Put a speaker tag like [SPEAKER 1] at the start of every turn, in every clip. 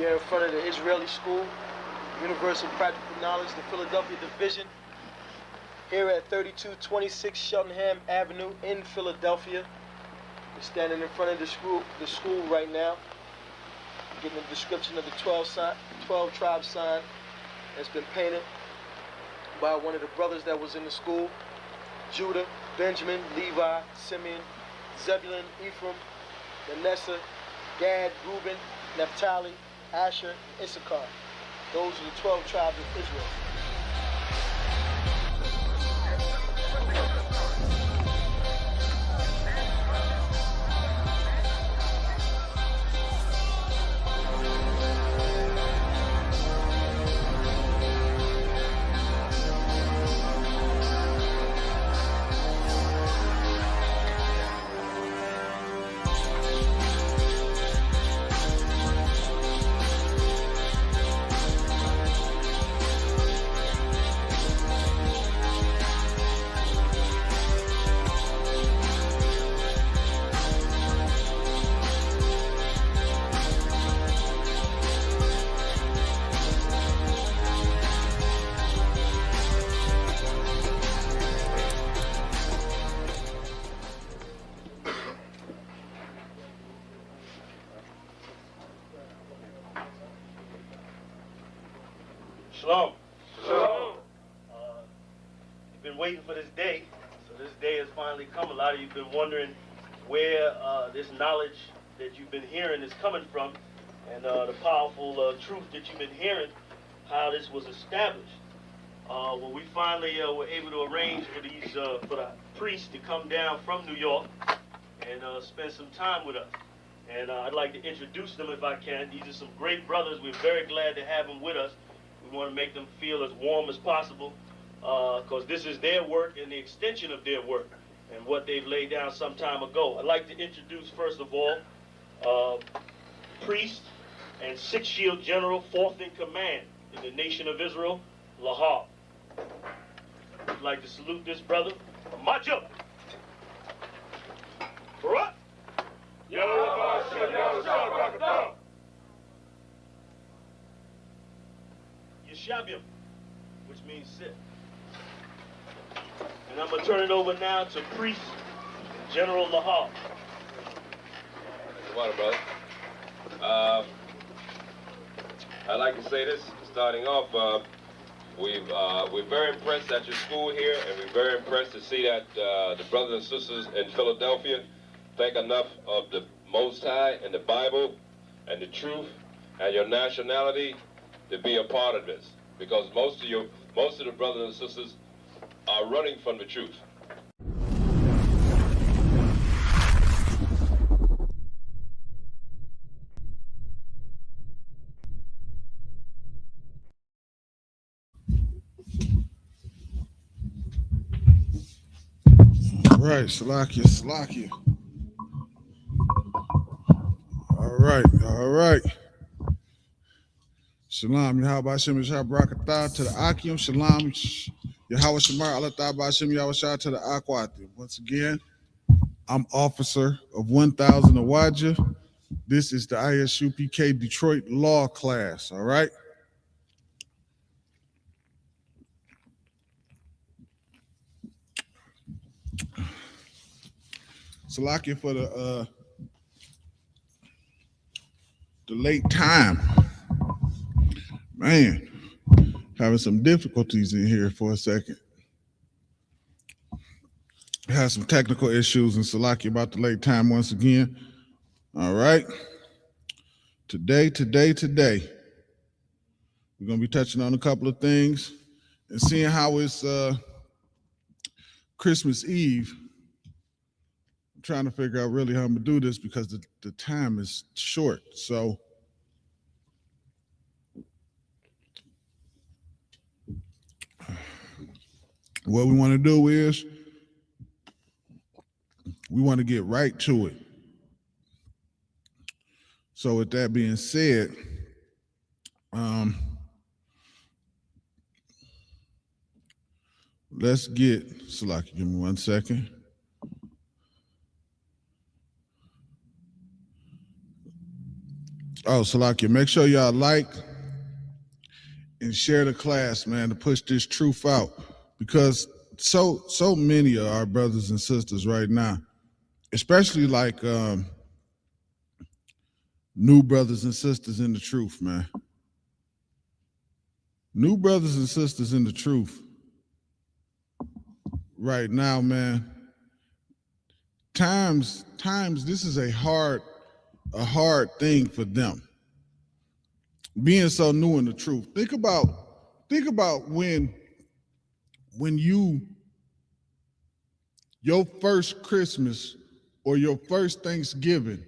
[SPEAKER 1] You're in front of the Israeli School, Universal Practical Knowledge, the Philadelphia Division, here at 3226 Cheltenham Avenue in Philadelphia. We're standing in front of the school right now, getting a description of the 12 tribe sign that's been painted by one of the brothers that was in the school: Judah, Benjamin, Levi, Simeon, Zebulun, Ephraim, Manasseh, Gad, Reuben, Naphtali, Asher, and Issachar. Those are the 12 tribes of Israel.
[SPEAKER 2] Shalom. Shalom. You've been waiting for this day, so this day has finally come. A lot of you have been wondering where this knowledge that you've been hearing is coming from, and the powerful truth that you've been hearing, how this was established. Well, we finally were able to arrange for the priests to come down from New York and spend some time with us. And I'd like to introduce them if I can. These are some great brothers. We're very glad to have them with us. We want to make them feel as warm as possible, because this is their work and the extension of their work and what they've laid down some time ago. I'd like to introduce, first of all, priest and Sixth Shield General, 4th in command in the nation of Israel, Lahab. I'd like to salute this brother. Macho! Barak! Yeshabim, which means sit. And I'm going to turn it over now to Priest General Lahab.
[SPEAKER 3] Good morning, brother. I'd like to say this, starting off, we're very impressed at your school here, and we're very impressed to see that the brothers and sisters in Philadelphia think enough of the Most High and the Bible and the truth and your nationality to be a part of this, because most of the brothers and sisters are running from the truth.
[SPEAKER 4] All right, Salakia. All right. Shalom, Yahweh Hashem Yahweh Barakatah to the Akim. Shalom, Yahweh Shemar Allah Ta'ala Hashem Yahweh Shah to the Akwati. Once again, I'm officer of 1000 Awaja. This is the Isupk Detroit Law Class. All right. Salakia for the late time. Man, having some difficulties in here for a second. Had some technical issues, and Salakia about the late time once again. All right. Today, we're going to be touching on a couple of things and seeing how it's Christmas Eve. I'm trying to figure out really how I'm going to do this because the time is short. So what we want to do is we want to get right to it. So with that being said, let's get Salaki. Give me 1 second. Oh, Salakia, make sure y'all like and share the class, man, to push this truth out. Because so many of our brothers and sisters right now, especially like new brothers and sisters in the truth, man. New brothers and sisters in the truth right now, man. Times this is a hard thing for them. Being so new in the truth. Think about when your first Christmas or your first Thanksgiving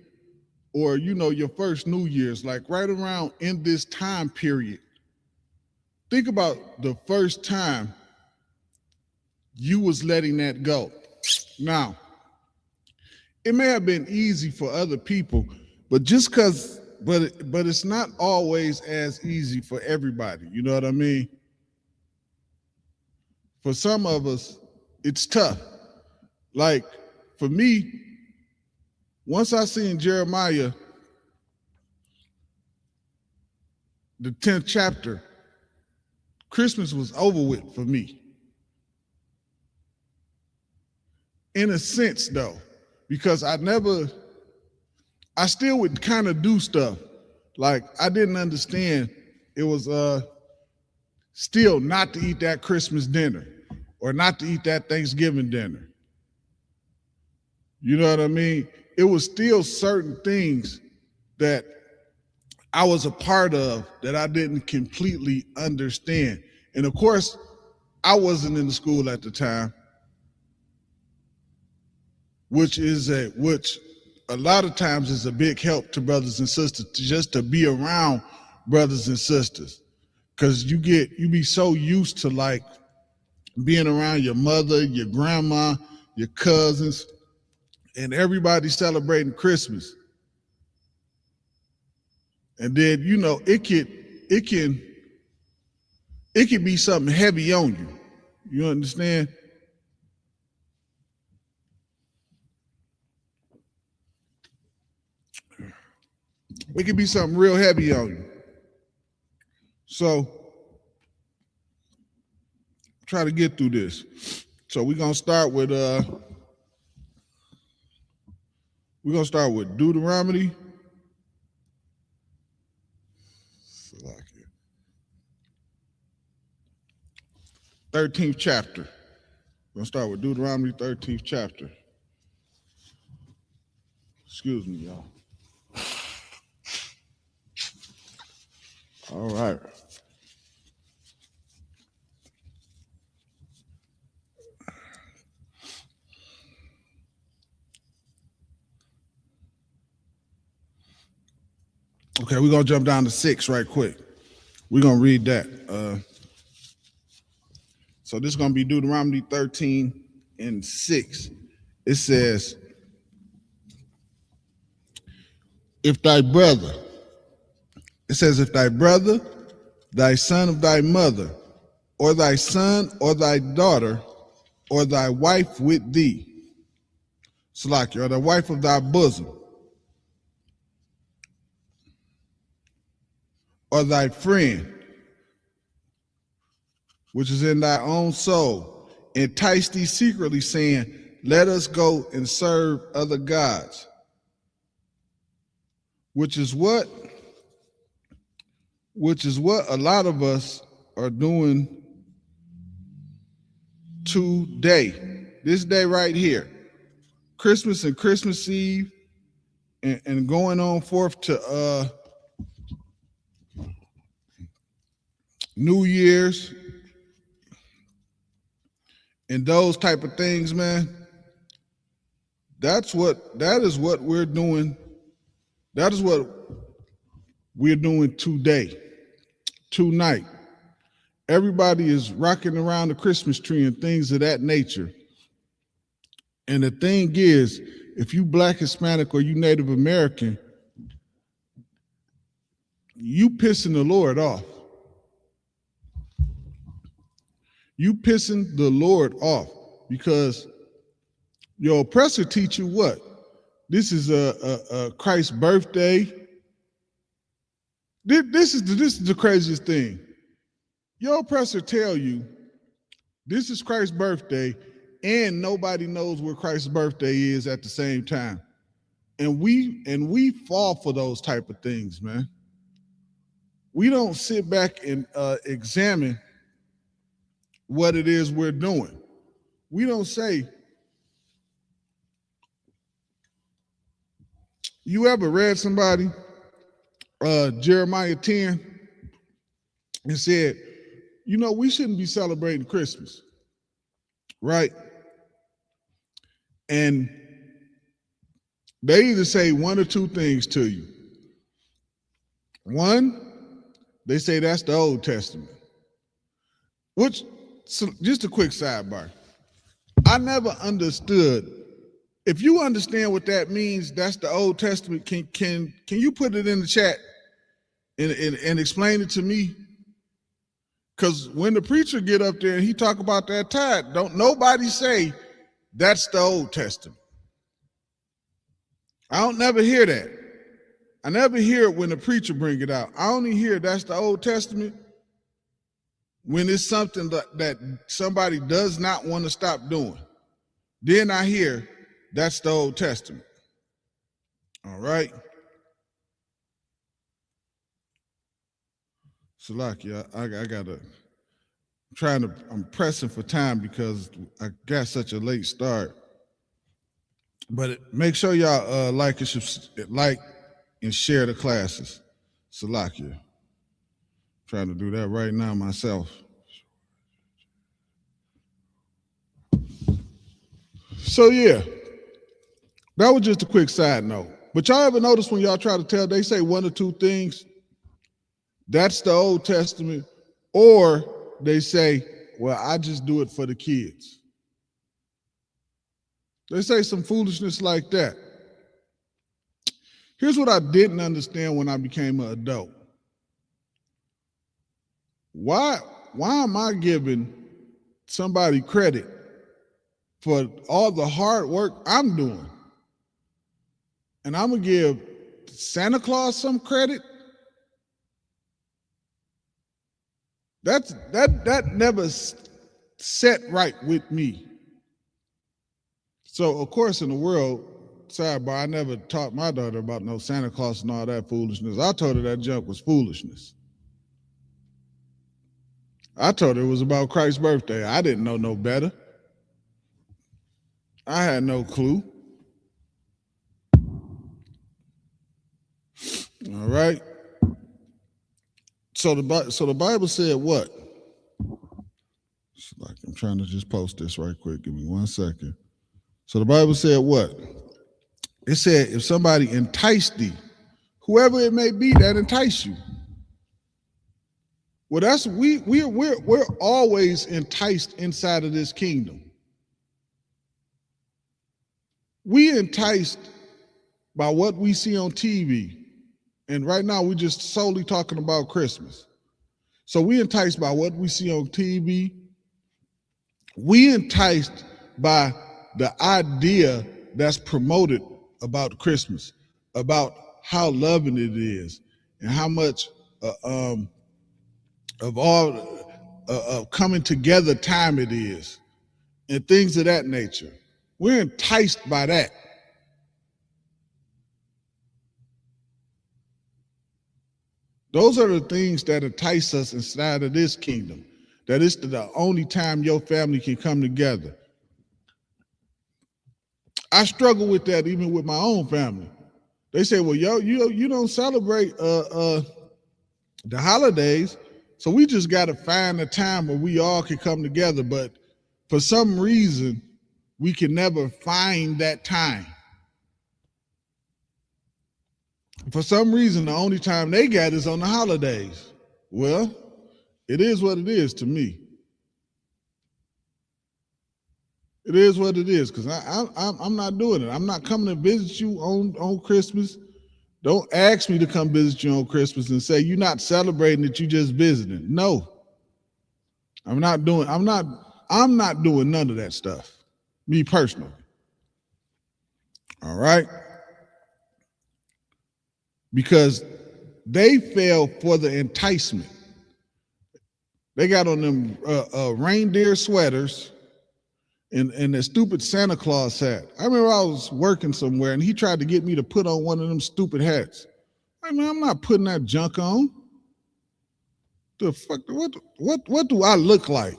[SPEAKER 4] or your first New Year's, like right around in this time period. Think about the first time you was letting that go. Now, it may have been easy for other people, but but it's not always as easy for everybody. You know what I mean? For some of us, it's tough. Like for me, once I seen Jeremiah, the 10th chapter, Christmas was over with for me. In a sense, though, because I still would kind of do stuff. Like I didn't understand it was still not to eat that Christmas dinner or not to eat that Thanksgiving dinner. You know what I mean? It was still certain things that I was a part of that I didn't completely understand. And of course, I wasn't in the school at the time, which a lot of times is a big help to brothers and sisters, just to be around brothers and sisters. Cause you be so used to like being around your mother, your grandma, your cousins, and everybody celebrating Christmas. And then, it can be something heavy on you. You understand? It can be something real heavy on you. So try to get through this. So we're gonna start with Deuteronomy. 13th chapter. We're gonna start with Deuteronomy 13th chapter. Excuse me, y'all. All right. Okay, we're gonna jump down to 6 right quick. We're gonna read that. So this is gonna be Deuteronomy 13:6. It says, if thy brother, thy son of thy mother, or thy son or thy daughter, or thy wife with thee, Salaki, or the wife of thy bosom, or thy friend, which is in thy own soul, entice thee secretly, saying, let us go and serve other gods, which is what a lot of us are doing today, this day right here, Christmas and Christmas Eve, and going on forth to New Year's and those type of things, man. That is what we're doing. That is what we're doing today, tonight. Everybody is rocking around the Christmas tree and things of that nature. And the thing is, if you Black, Hispanic, or you Native American, you pissing the Lord off. You pissing the Lord off because your oppressor teach you what? This is a Christ's birthday. This is the craziest thing. Your oppressor tell you this is Christ's birthday, and nobody knows where Christ's birthday is at the same time. And we fall for those type of things, man. We don't sit back and examine what it is we're doing. We don't say, you ever read somebody Jeremiah 10 and said, you know, we shouldn't be celebrating Christmas, right? And they either say one or two things to you. One, they say that's the Old Testament, which, so just a quick sidebar. I never understood. If you understand what that means, that's the Old Testament. Can you put it in the chat and explain it to me? Because when the preacher get up there and he talk about that tithe, don't nobody say that's the Old Testament. I don't never hear that. I never hear it when the preacher bring it out. I only hear that's the Old Testament when it's something that somebody does not want to stop doing. Then I hear that's the Old Testament. All right. Salaki, I'm pressing for time because I got such a late start. But make sure y'all like and share the classes. Salakia. Trying to do that right now myself. So yeah, that was just a quick side note. But y'all ever notice when y'all try to tell, they say one or two things, that's the Old Testament, or they say, well, I just do it for the kids. They say some foolishness like that. Here's what I didn't understand when I became an adult. Why am I giving somebody credit for all the hard work I'm doing? And I'm gonna give Santa Claus some credit? That never set right with me. So of course in the world, sidebar, I never taught my daughter about no Santa Claus and all that foolishness. I told her that junk was foolishness. I told her it was about Christ's birthday. I didn't know no better. I had no clue. All right. So the Bible said what? It's like I'm trying to just post this right quick. Give me 1 second. So the Bible said what? It said if somebody enticed thee, whoever it may be that entice you. Well, that's we're always enticed inside of this kingdom. We enticed by what we see on TV. And right now we're just solely talking about Christmas. So we enticed by what we see on TV. We enticed by the idea that's promoted about Christmas, about how loving it is and how much of all coming together time it is and things of that nature. We're enticed by that. Those are the things that entice us inside of this kingdom. That is the only time your family can come together. I struggle with that even with my own family. They say, well, you don't celebrate the holidays, so we just got to find a time where we all can come together. But for some reason, we can never find that time. For some reason, the only time they got is on the holidays. Well, it is what it is to me. It is what it is, because I'm not doing it. I'm not coming to visit you on Christmas. Don't ask me to come visit you on Christmas and say you're not celebrating that you just visiting. No. I'm not doing none of that stuff. Me personally. All right? Because they fell for the enticement. They got on them reindeer sweaters and the stupid Santa Claus hat. I remember I was working somewhere and he tried to get me to put on one of them stupid hats. I mean, I'm not putting that junk on. The fuck? What do I look like?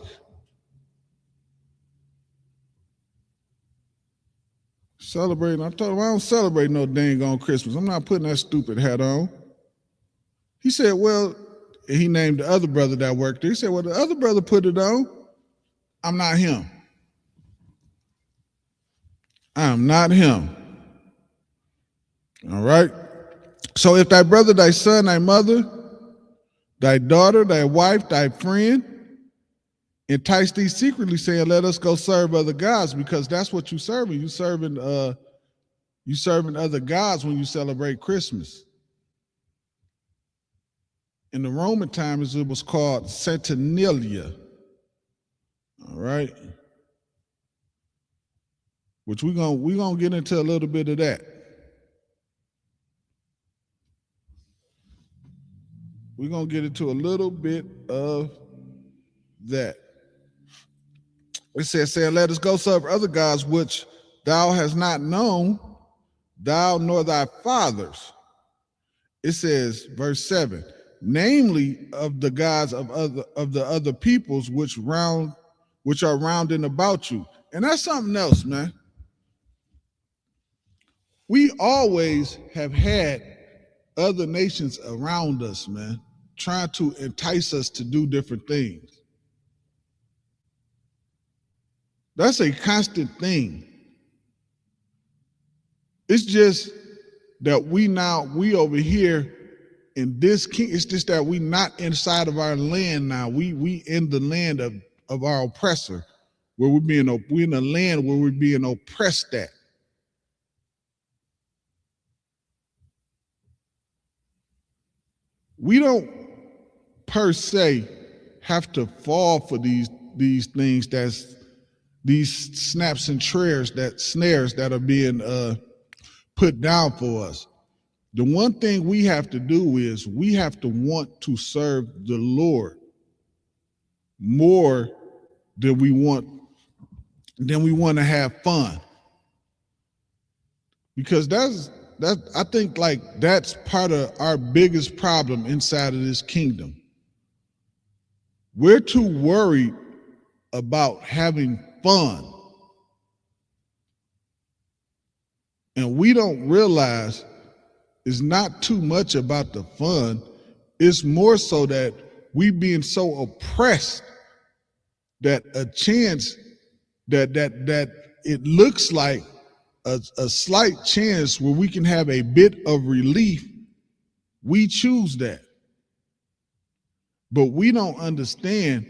[SPEAKER 4] Celebrating? I told him I don't celebrate no dang on Christmas. I'm not putting that stupid hat on. He said, well, he named the other brother that worked there. He said, well, the other brother put it on. I'm not him. I'm not him. All right? So if thy brother, thy son, thy mother, thy daughter, thy wife, thy friend, entice thee secretly, saying, let us go serve other gods, because that's what you serving. You serving other gods when you celebrate Christmas. In the Roman times, it was called Saturnalia. All right? Which we're gonna get into a little bit of that. We're gonna get into a little bit of that. It says, let us go serve other gods which thou hast not known, thou nor thy fathers. It says, verse 7, namely of the gods of the other peoples which are round and about you. And that's something else, man. We always have had other nations around us, man, trying to entice us to do different things. That's a constant thing. It's just that we over here in this king. It's just that we not inside of our land now. We in the land of our oppressor, where we in the land where we're being oppressed at. We don't per se have to fall for these things, that's these snaps and snares that are being put down for us. The one thing we have to do is we have to want to serve the Lord more than we want to have fun. Because I think like that's part of our biggest problem inside of this kingdom. We're too worried about having fun. And we don't realize it's not too much about the fun. It's more so that we being so oppressed that a chance that it looks like a slight chance where we can have a bit of relief, we choose that. But we don't understand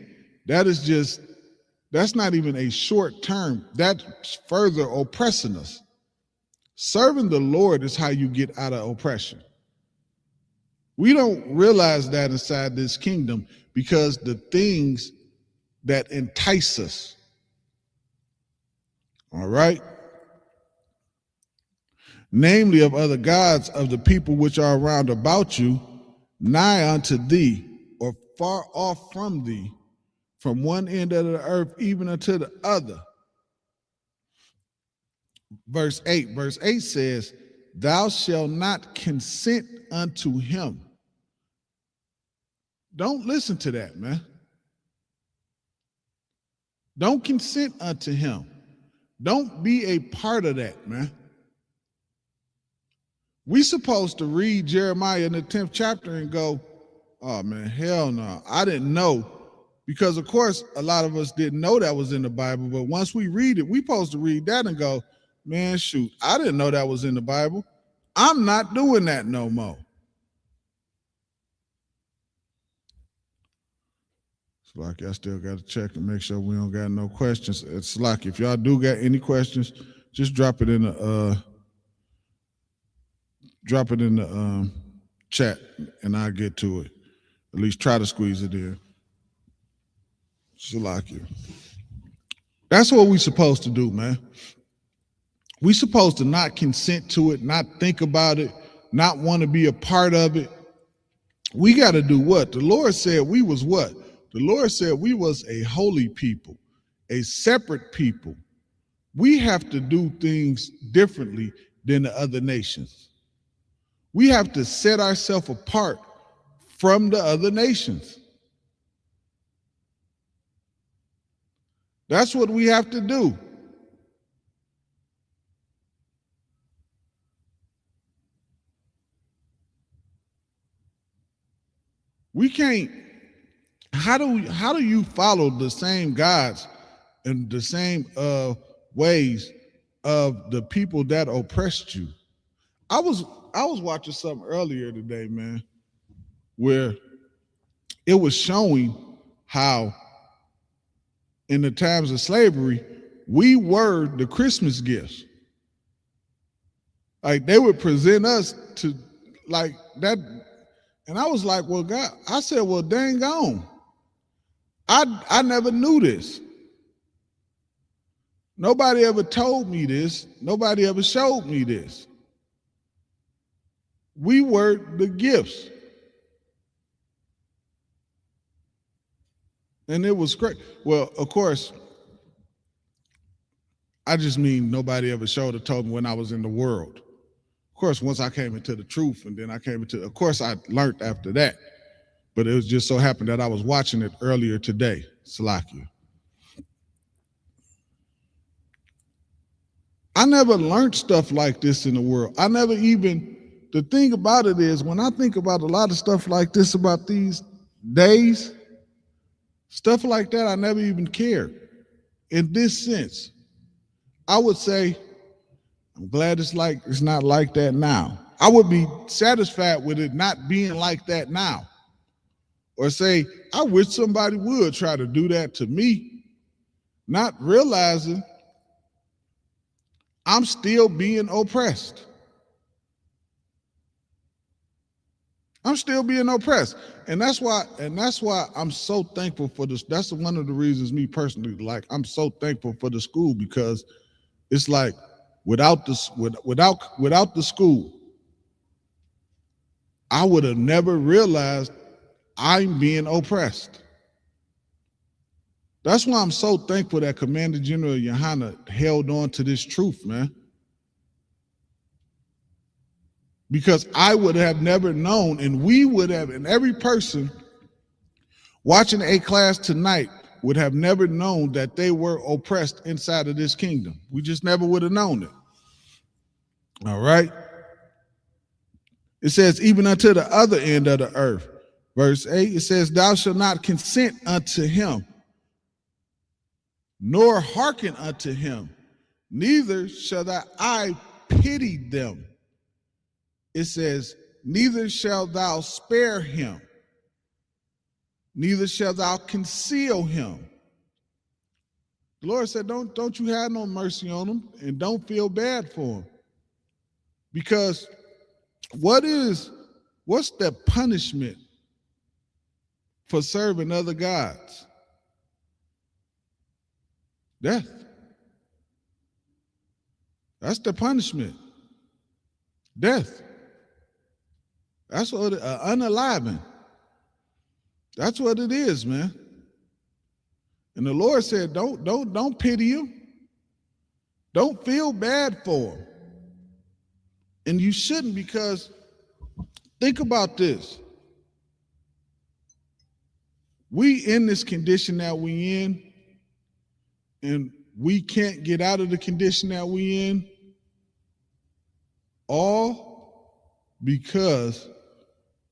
[SPEAKER 4] that's not even a short term. That's further oppressing us. Serving the Lord is how you get out of oppression. We don't realize that inside this kingdom because the things that entice us. All right? Namely of other gods of the people which are round about you, nigh unto thee, or far off from thee, from one end of the earth even unto the other. Verse 8 says, thou shalt not consent unto him. Don't listen to that, man. Don't consent unto him. Don't be a part of that, man. We supposed to read Jeremiah in the 10th chapter and go, oh man, hell no. I didn't know. Because of course, a lot of us didn't know that was in the Bible. But once we read it, we supposed to read that and go, man, shoot, I didn't know that was in the Bible. I'm not doing that no more. It's like I still got to check and make sure we don't got no questions. It's like if y'all do got any questions, just drop it in the chat and I'll get to it. At least try to squeeze it in. Shalakia. That's what we supposed to do, man. We supposed to not consent to it, not think about it, not want to be a part of it. we got to do what? The Lord said we was what? The Lord said we was a holy people, a separate people. We have to do things differently than the other nations. We have to set ourselves apart from the other nations. That's what we have to do. We can't. How do you follow the same gods and the same ways of the people that oppressed you? I was watching something earlier today, man, where it was showing how in the times of slavery, we were the Christmas gifts. Like they would present us to like that. And I was like, well, God, I said, well, dang on. I never knew this. Nobody ever told me this. Nobody ever showed me this. We were the gifts. And it was great. Well, of course, I just mean nobody ever showed or told me when I was in the world. Of course, once I came into the truth and then I came into, of course, I learned after that. But it was just so happened that I was watching it earlier today, Salakia. I never learned stuff like this in the world. I never even, the thing about it is when I think about a lot of stuff like this about these days, stuff like that, I never even cared. In this sense, I would say, I'm glad it's not like that now. I would be satisfied with it not being like that now. Or say, I wish somebody would try to do that to me, not realizing I'm still being oppressed. I'm still being oppressed. And that's why I'm so thankful for this. That's one of the reasons me personally, like, I'm so thankful for the school, because it's like without the school, I would have never realized I'm being oppressed. That's why I'm so thankful that Commander General Yohana held on to this truth, man. Because I would have never known, and we would have, and every person watching A Class tonight would have never known that they were oppressed inside of this kingdom. We just never would have known it. All right? It says, even unto the other end of the earth. Verse 8, it says, thou shalt not consent unto him, nor hearken unto him, neither shall thy eye pity them. It says, neither shalt thou spare him, neither shalt thou conceal him. The Lord said, don't you have no mercy on him, and don't feel bad for him. Because what's the punishment for serving other gods? Death. That's the punishment. Death. That's what unaliving. That's what it is, man. And the Lord said, don't pity him. Don't feel bad for him. And you shouldn't, because think about this. We in this condition that we in, and we can't get out of the condition that we in, all because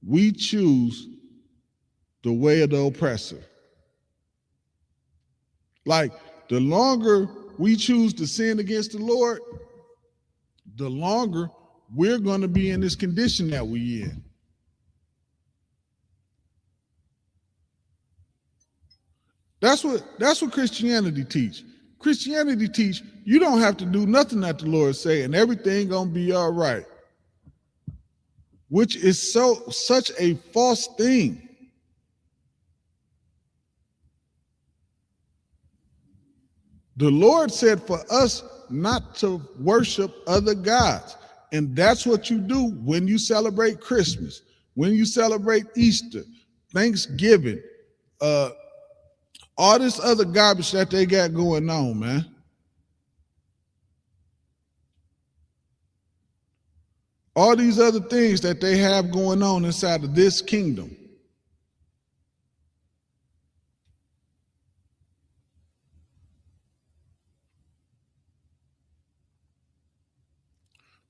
[SPEAKER 4] we choose the way of the oppressor. Like, the longer we choose to sin against the Lord, the longer we're going to be in this condition that we in. That's what Christianity teach. Christianity teach you don't have to do nothing that the Lord say, and everything gonna be all right. Which is such a false thing. The Lord said for us not to worship other gods. And that's what you do when you celebrate Christmas. when you celebrate Easter, Thanksgiving, all this other garbage that they got going on, man. All these other things that they have going on inside of this kingdom.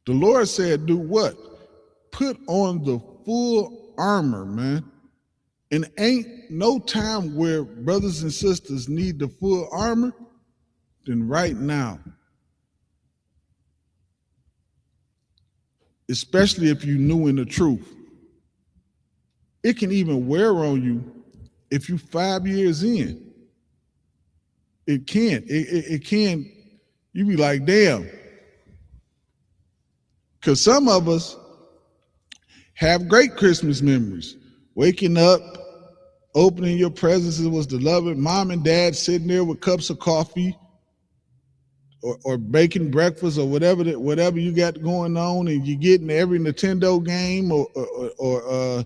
[SPEAKER 4] The Lord said, do what? Put on the full armor, man. And ain't no time where brothers and sisters need the full armor than right now. Especially if you're new in the truth. It can even wear on you if you're 5 years in. It can. It can. You be like, damn. Because some of us have great Christmas memories. Waking up, opening your presents, it was the loving mom and dad sitting there with cups of coffee or baking breakfast or whatever you got going on, and you're getting every Nintendo game or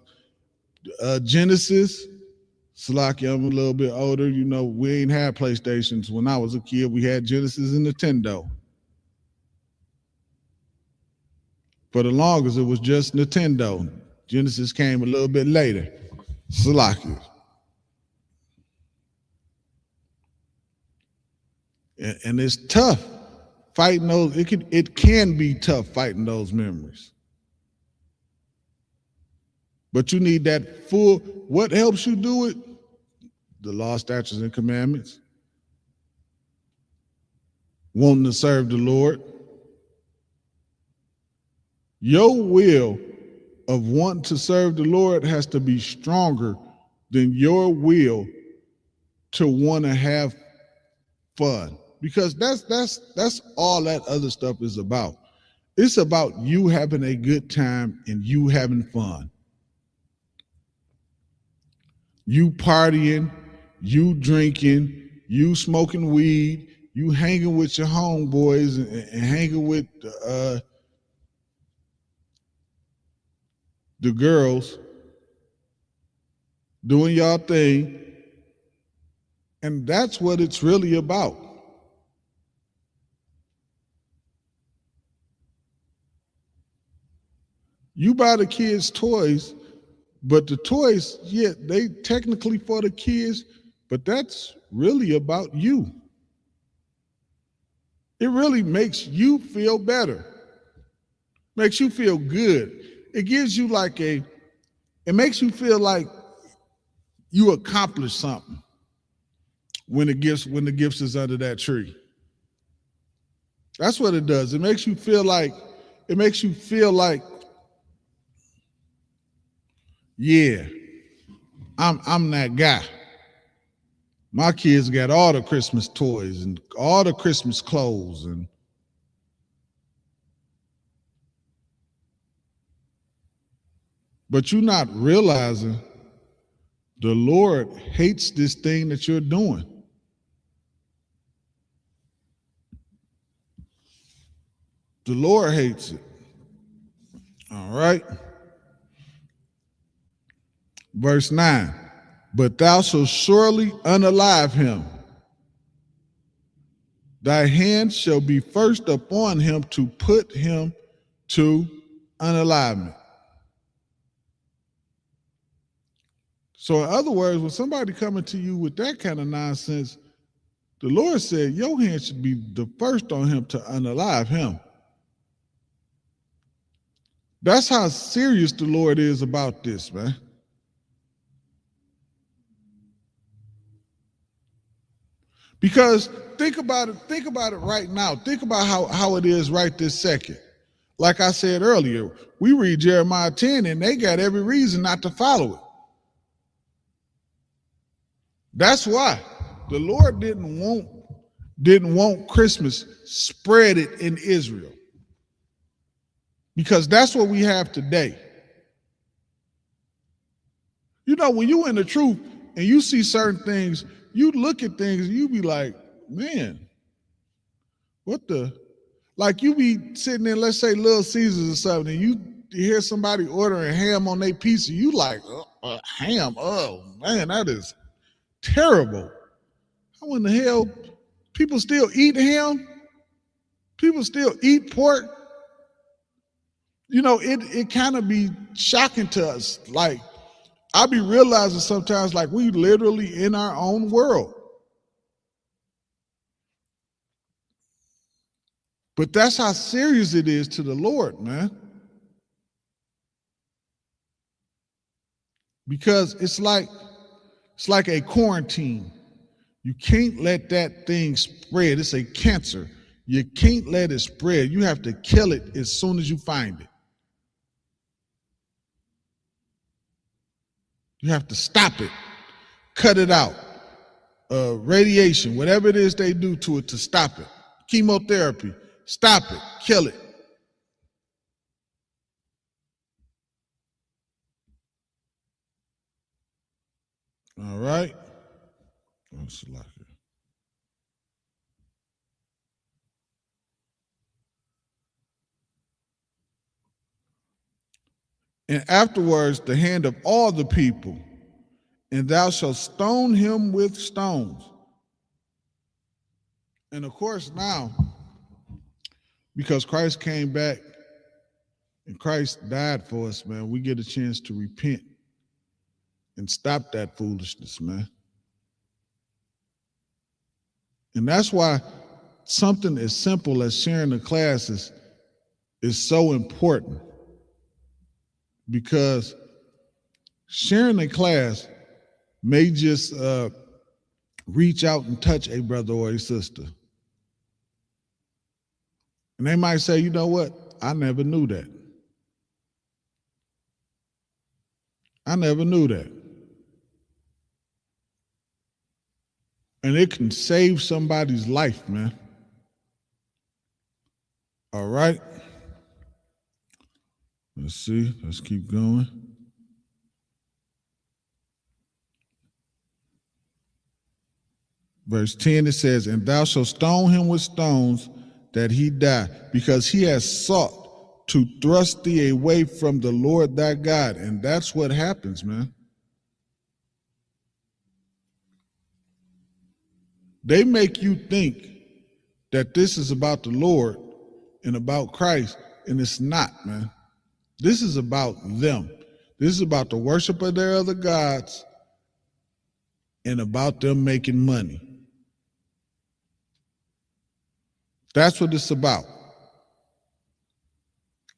[SPEAKER 4] Genesis. Salaki, I'm a little bit older. You know, we ain't had PlayStations when I was a kid. We had Genesis and Nintendo. For the longest, it was just Nintendo. Genesis came a little bit later. Salaki. And it's tough fighting those. It can be tough fighting those memories. But you need that full. What helps you do it? The law, statutes, and commandments. Wanting to serve the Lord. Your will of wanting to serve the Lord has to be stronger than your will to want to have fun. Because that's all that other stuff is about. It's about you having a good time and you having fun. You partying, you drinking, you smoking weed, you hanging with your homeboys and hanging with the girls, doing y'all thing. And that's what it's really about. You buy the kids toys, but the toys, yeah, they technically for the kids, but that's really about you. It really makes you feel better. Makes you feel good. It gives you it makes you feel like you accomplished something when the gifts is under that tree. That's what it does. It makes you feel like, yeah, I'm that guy. My kids got all the Christmas toys and all the Christmas clothes but you're not realizing the Lord hates this thing that you're doing. The Lord hates it. All right. Verse 9, but thou shalt surely unalive him. Thy hand shall be first upon him to put him to unalivement. So in other words, when somebody coming to you with that kind of nonsense, the Lord said your hand should be the first on him to unalive him. That's how serious the Lord is about this, man. Because think about it right now. Think about how it is right this second. Like I said earlier, we read Jeremiah 10 and they got every reason not to follow it. That's why the Lord didn't want Christmas spread it in Israel. Because that's what we have today. You know, when you in the truth and you see certain things, you look at things and you be like, man, what the? Like you be sitting there, let's say Little Caesars or something, and hear somebody ordering ham on their pizza, you like, ham, oh man, that is terrible. How in the hell people still eat ham? People still eat pork? You know, it kind of be shocking to us. Like, I be realizing sometimes like we literally in our own world. But that's how serious it is to the Lord, man. Because it's like a quarantine. You can't let that thing spread. It's a cancer. You can't let it spread. You have to kill it as soon as you find it. You have to stop it, cut it out. Radiation, whatever it is they do to it to stop it. Chemotherapy, stop it, kill it. All right. And afterwards, the hand of all the people, and thou shalt stone him with stones. And of course, now, because Christ came back and Christ died for us, man, we get a chance to repent and stop that foolishness, man. And that's why something as simple as sharing the classes is so important. Because sharing a class may just reach out and touch a brother or a sister. And they might say, you know what? I never knew that. I never knew that. And it can save somebody's life, man. All right. Let's see. Let's keep going. Verse 10, it says, and thou shalt stone him with stones that he die, because he has sought to thrust thee away from the Lord thy God. And that's what happens, man. They make you think that this is about the Lord and about Christ, and it's not, man. This is about them. This is about the worship of their other gods and about them making money. That's what it's about.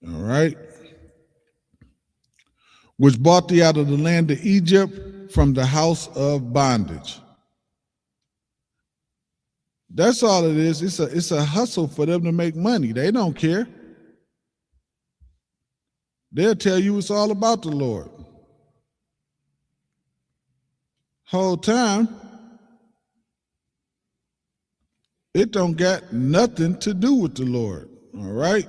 [SPEAKER 4] All right. Which brought thee out of the land of Egypt from the house of bondage. That's all it is. It's a hustle for them to make money. They don't care. They'll tell you it's all about the Lord. Whole time, it don't got nothing to do with the Lord. All right?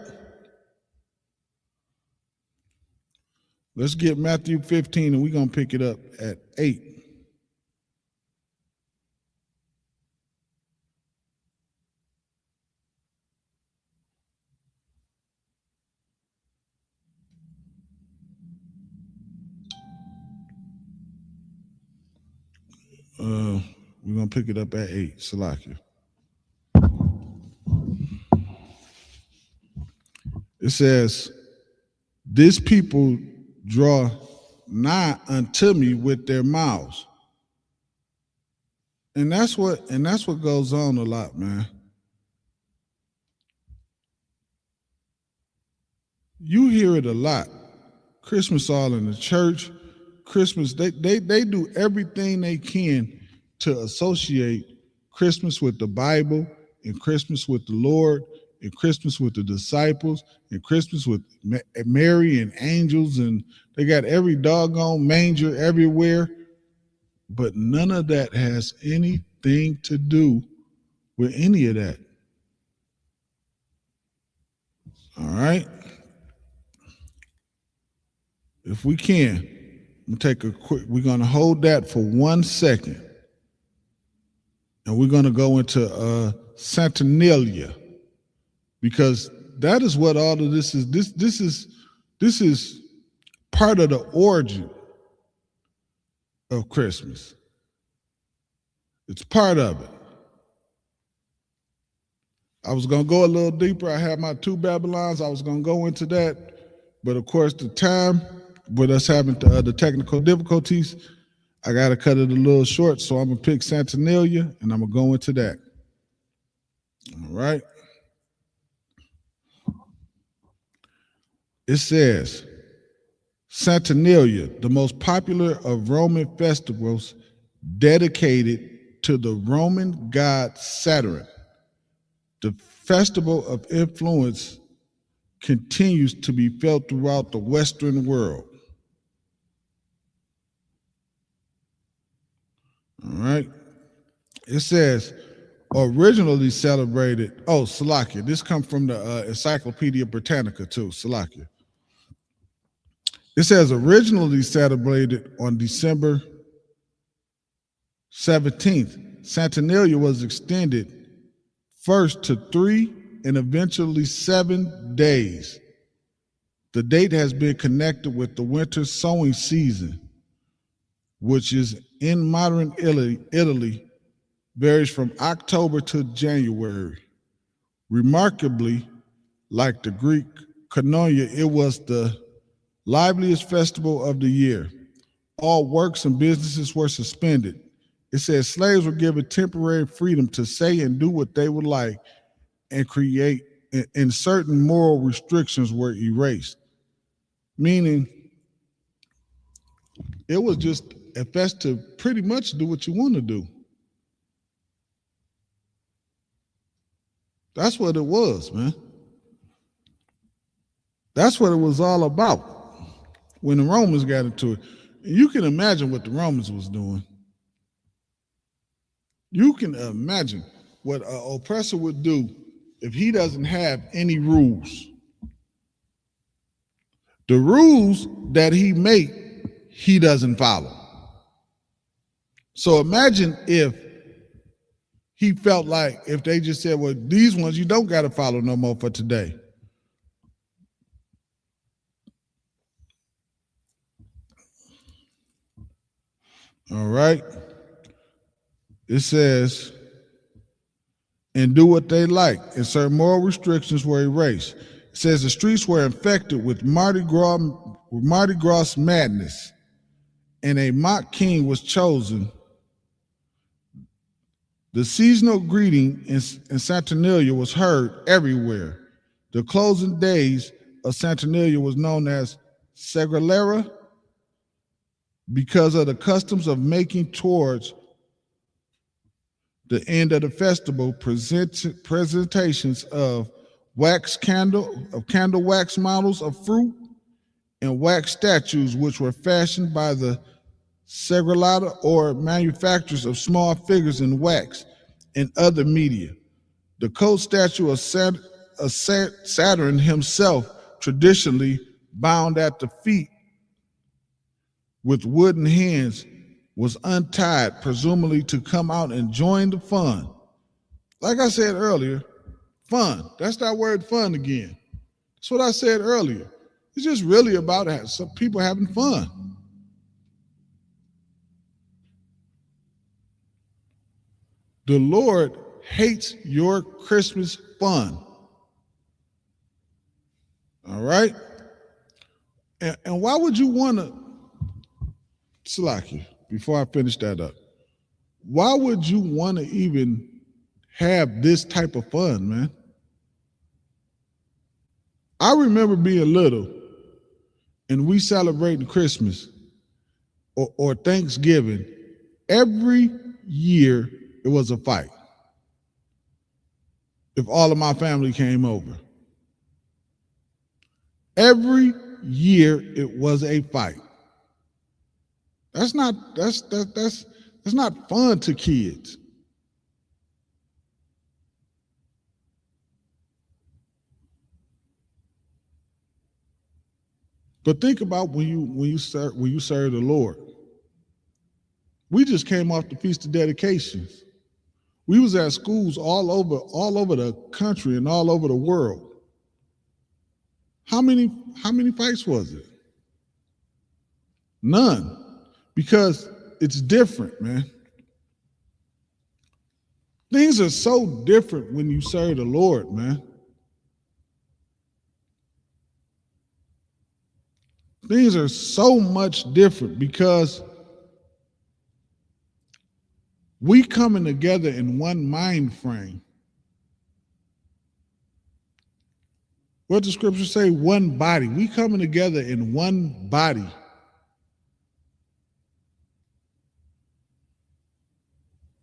[SPEAKER 4] Let's get Matthew 15, and we're going to pick it up at 8. We're going to pick it up at 8. Salakia. It says, this people draw nigh unto me with their mouths. And that's what goes on a lot, man. You hear it a lot. Christmas all in the church. Christmas, they do everything they can to associate Christmas with the Bible, and Christmas with the Lord, and Christmas with the disciples, and Christmas with Mary and angels, and they got every doggone manger everywhere. But none of that has anything to do with any of that. All right? If we can, we're going to hold that for 1 second. And we're going to go into Saturnalia, because that is what all of this is. This is This is part of the origin of Christmas. It's part of it. I was going to go a little deeper. I had my two Babylons. I was going to go into that. But of course, the time with us having the technical difficulties, I got to cut it a little short. So I'm going to pick Saturnalia and I'm going to go into that. All right. It says, Saturnalia, the most popular of Roman festivals dedicated to the Roman god Saturn. The festival of influence continues to be felt throughout the Western world. All right. It says, originally celebrated, Salakia. This comes from the Encyclopedia Britannica too, Salakia. It says originally celebrated on December 17th. Saturnalia was extended first to 3 and eventually 7 days. The date has been connected with the winter sowing season, which is in modern Italy, varies from October to January. Remarkably, like the Greek Koinonia, it was the liveliest festival of the year. All works and businesses were suspended. It says slaves were given temporary freedom to say and do what they would like, and create, and certain moral restrictions were erased. Meaning, it was just a fest to pretty much do what you want to do. That's what it was, man. That's what it was all about when the Romans got into it. You can imagine what the Romans was doing. You can imagine what an oppressor would do if he doesn't have any rules. The rules that he make, he doesn't follow. So imagine if he felt like if they just said, well, these ones you don't got to follow no more for today. All right. It says, and do what they like, and certain moral restrictions were erased. It says the streets were infected with Mardi Gras madness, and a mock king was chosen. The seasonal greeting in Saturnalia was heard everywhere. The closing days of Saturnalia was known as Segralera because of the customs of making towards the end of the festival presentations of candle wax models of fruit and wax statues, which were fashioned by the Segralata or manufacturers of small figures in wax and other media. The coat statue of Saturn himself, traditionally bound at the feet with wooden hands, was untied, presumably to come out and join the fun. Like I said earlier, fun. That's that word fun again. That's what I said earlier. It's just really about some people having fun. The Lord hates your Christmas fun. All right? And why would you want to, Salakia, before I finish that up, why would you want to even have this type of fun, man? I remember being little and we celebrating Christmas or Thanksgiving. Every year it was a fight. If all of my family came over. Every year it was a fight. That's not fun to kids. But think about when you serve the Lord. We just came off the Feast of Dedications. We was at schools all over the country and all over the world. How many fights was it? None. Because it's different, man. Things are so different when you serve the Lord, man. Things are so much different because we coming together in one mind frame. What the scripture say? One body. We coming together in one body.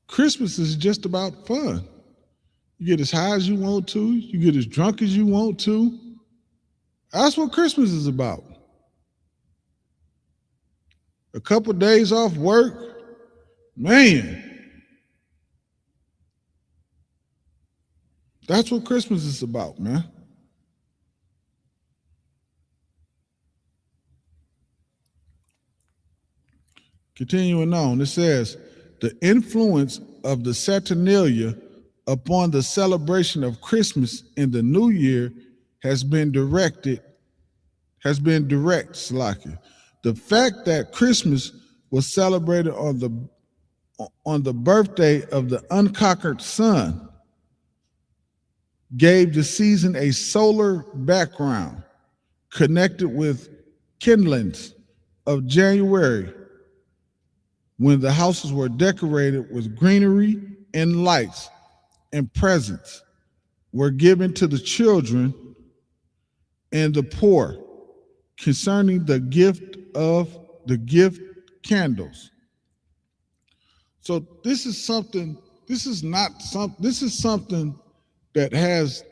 [SPEAKER 4] Christmas is just about fun. You get as high as you want to. You get as drunk as you want to. That's what Christmas is about. A couple of days off work, man. That's what Christmas is about, man. Continuing on, it says, the influence of the Saturnalia upon the celebration of Christmas and the New Year has been direct, Slakia. The fact that Christmas was celebrated on the birthday of the unconquered sun gave the season a solar background connected with kindlings of January, when the houses were decorated with greenery and lights, and presents were given to the children and the poor, concerning the gift candles. So this is something that has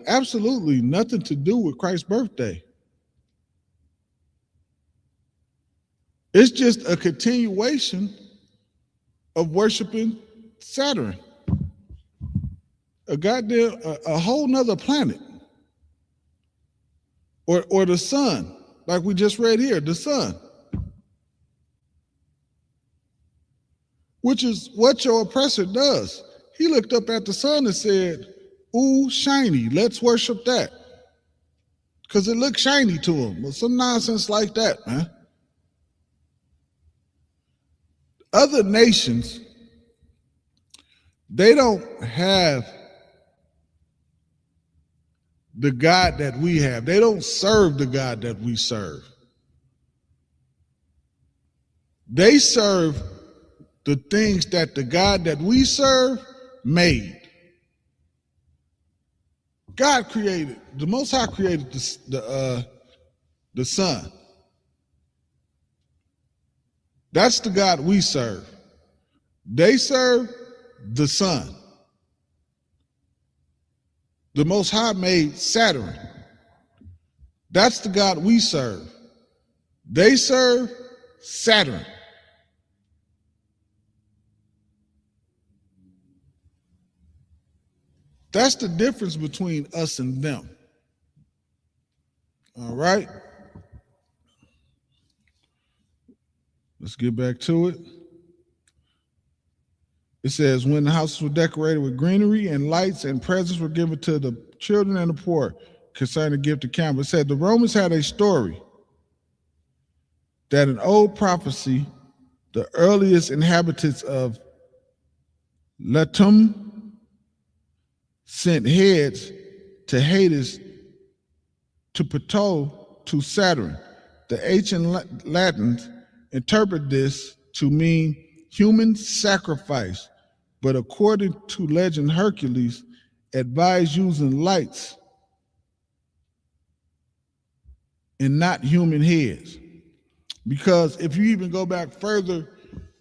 [SPEAKER 4] absolutely nothing to do with Christ's birthday. It's just a continuation of worshiping Saturn, a whole nother planet, or the sun, like we just read here, the sun, which is what your oppressor does. He looked up at the sun and said, "Ooh, shiny, let's worship that," because it looked shiny to him, or some nonsense like that, man. Other nations, they don't have the God that we have. They don't serve the God that we serve. They serve the things that the God that we serve made. God created, the Most High created the sun. That's the God we serve. They serve the sun. The Most High made Saturn. That's the God we serve. They serve Saturn. That's the difference between us and them. All right? Let's get back to it. It says, when the houses were decorated with greenery and lights and presents were given to the children and the poor, concerning the gift of candles. It said the Romans had a story that an old prophecy, the earliest inhabitants of Latum sent heads to Hades, to Plato, to Saturn. The ancient Latins interpret this to mean human sacrifice, but according to legend, Hercules advised using lights and not human heads. Because if you even go back further,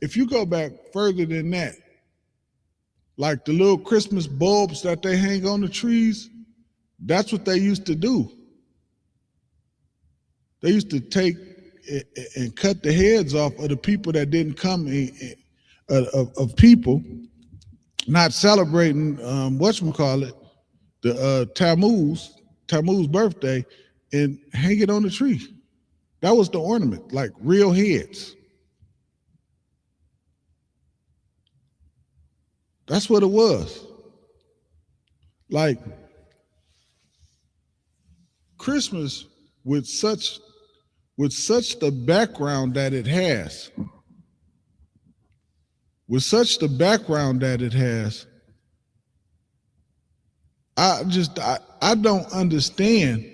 [SPEAKER 4] than that, like the little Christmas bulbs that they hang on the trees, that's what they used to do. They used to take and cut the heads off of the people that didn't come, of people not celebrating the Tammuz birthday, and hang it on the tree. That was the ornament, like real heads. That's what it was. Like Christmas with such the background that it has, I don't understand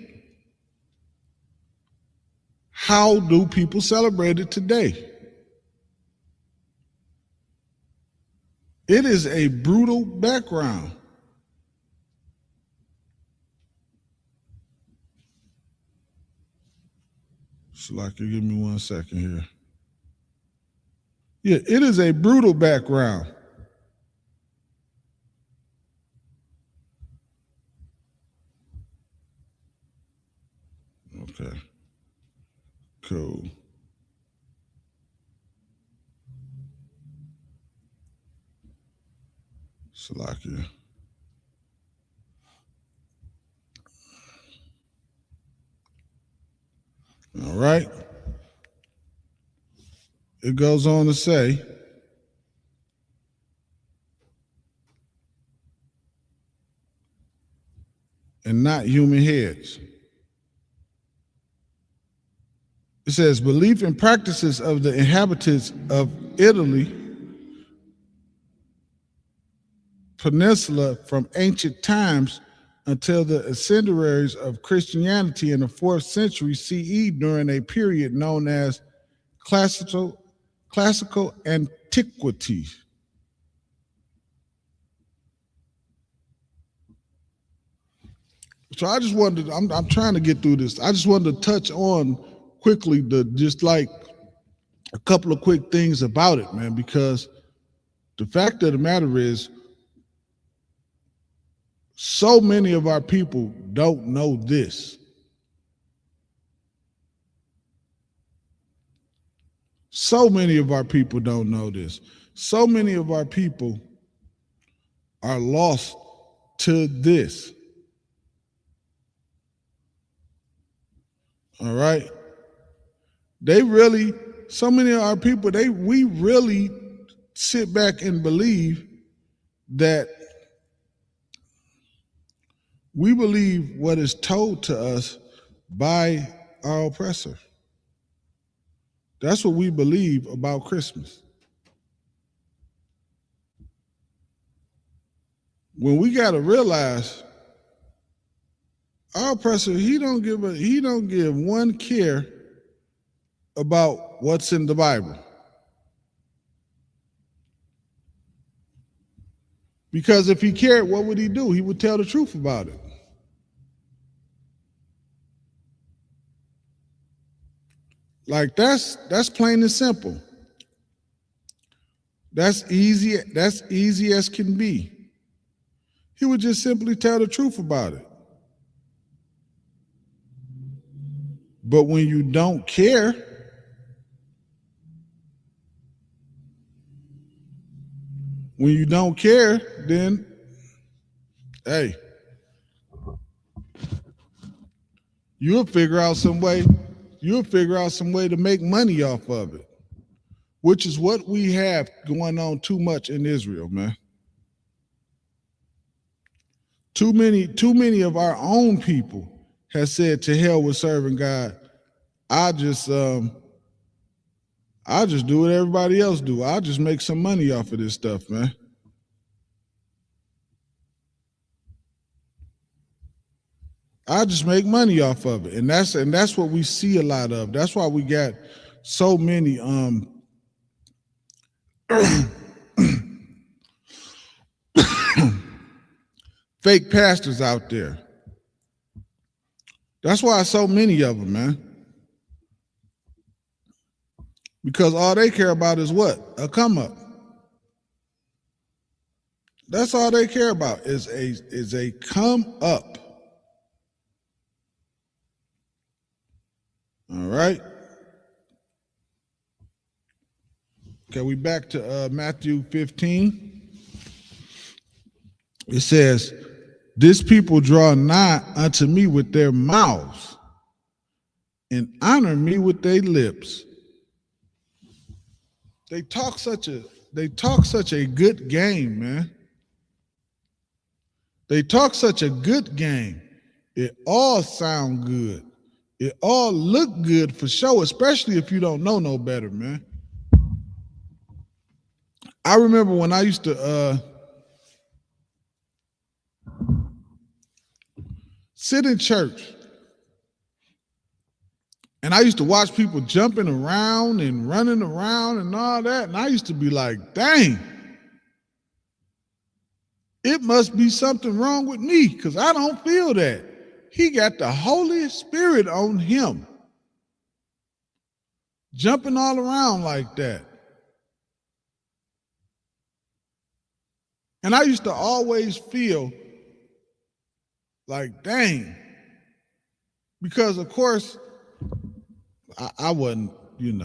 [SPEAKER 4] how do people celebrate it today. It is a brutal background. Slacker, give me 1 second here. Yeah, it is a brutal background. Okay. Cool. Salakia. All right. It goes on to say, and not human heads. It says, belief and practices of the inhabitants of Italy Peninsula from ancient times until the ascendancies of Christianity in the 4th century CE during a period known as classical antiquity. So I just wanted, I'm trying to get through this. I just wanted to touch on quickly just like a couple of quick things about it, man, because the fact of the matter is, so many of our people don't know this. So many of our people don't know this. So many of our people are lost to this. All right? So many of our people, we really sit back and believe that we believe what is told to us by our oppressor. That's what we believe about Christmas. When we got to realize our oppressor, he don't give one care about what's in the Bible. Because if he cared, what would he do? He would tell the truth about it. Like that's plain and simple. That's easy as can be. He would just simply tell the truth about it. But when you don't care, then hey, you'll figure out some way to make money off of it, which is what we have going on too much in Israel, man. Too many of our own people have said, to hell with serving God. I just do what everybody else do. I'll just make some money off of this stuff, man. I just make money off of it. And that's what we see a lot of. That's why we got so many fake pastors out there. That's why so many of them, man. Because all they care about is what? A come up. That's all they care about is a come up. All right. Okay, we back to Matthew 15. It says, this people draw nigh unto me with their mouths and honor me with their lips. They talk such a good game, man. They talk such a good game. It all sound good. It all look good for sure, especially if you don't know no better, man. I remember when I used to sit in church and I used to watch people jumping around and running around and all that. And I used to be like, dang, it must be something wrong with me because I don't feel that. He got the Holy Spirit on him, jumping all around like that. And I used to always feel like, dang, because of course, I wasn't, it's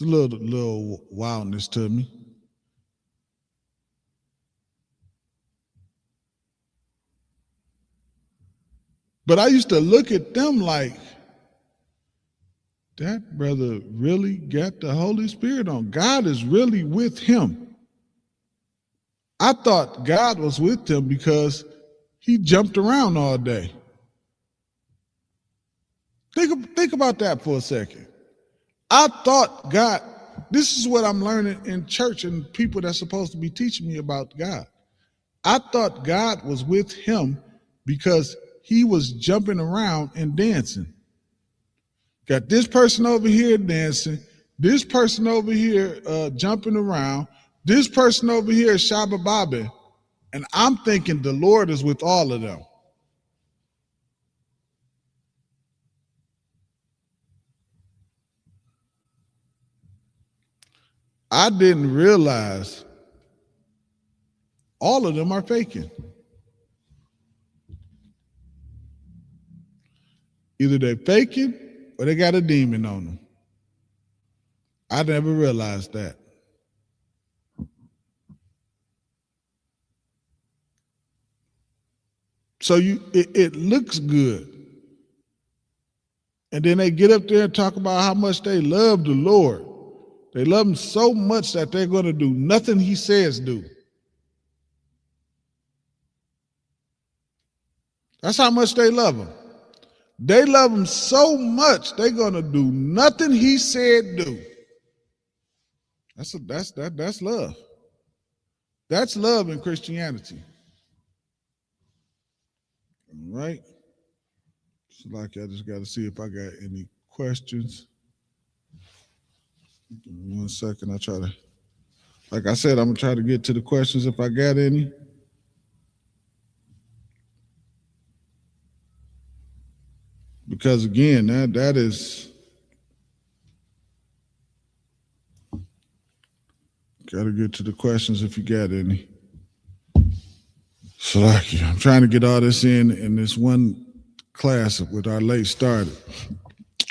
[SPEAKER 4] a little wildness to me. But I used to look at them like, that brother really got the Holy Spirit on. God is really with him. I thought God was with him because he jumped around all day. Think about that for a second. I thought God, this is what I'm learning in church and people that's supposed to be teaching me about God. I thought God was with him because he was jumping around and dancing. Got this person over here dancing, this person over here jumping around, this person over here is shabba bobbing, and I'm thinking the Lord is with all of them. I didn't realize all of them are faking. Either they're faking or they got a demon on them. I never realized that. So it looks good. And then they get up there and talk about how much they love the Lord. They love him so much that they're going to do nothing he says do. That's how much they love him. They love him so much they're going to do nothing he said do. That's love. That's love in Christianity. All right. So like I just got to see if I got any questions. Give me 1 second. I try to, like I said, I'm gonna try to get to the questions if I got any. Because again, that is gotta get to the questions if you got any. So like I'm trying to get all this in this one class with our late started.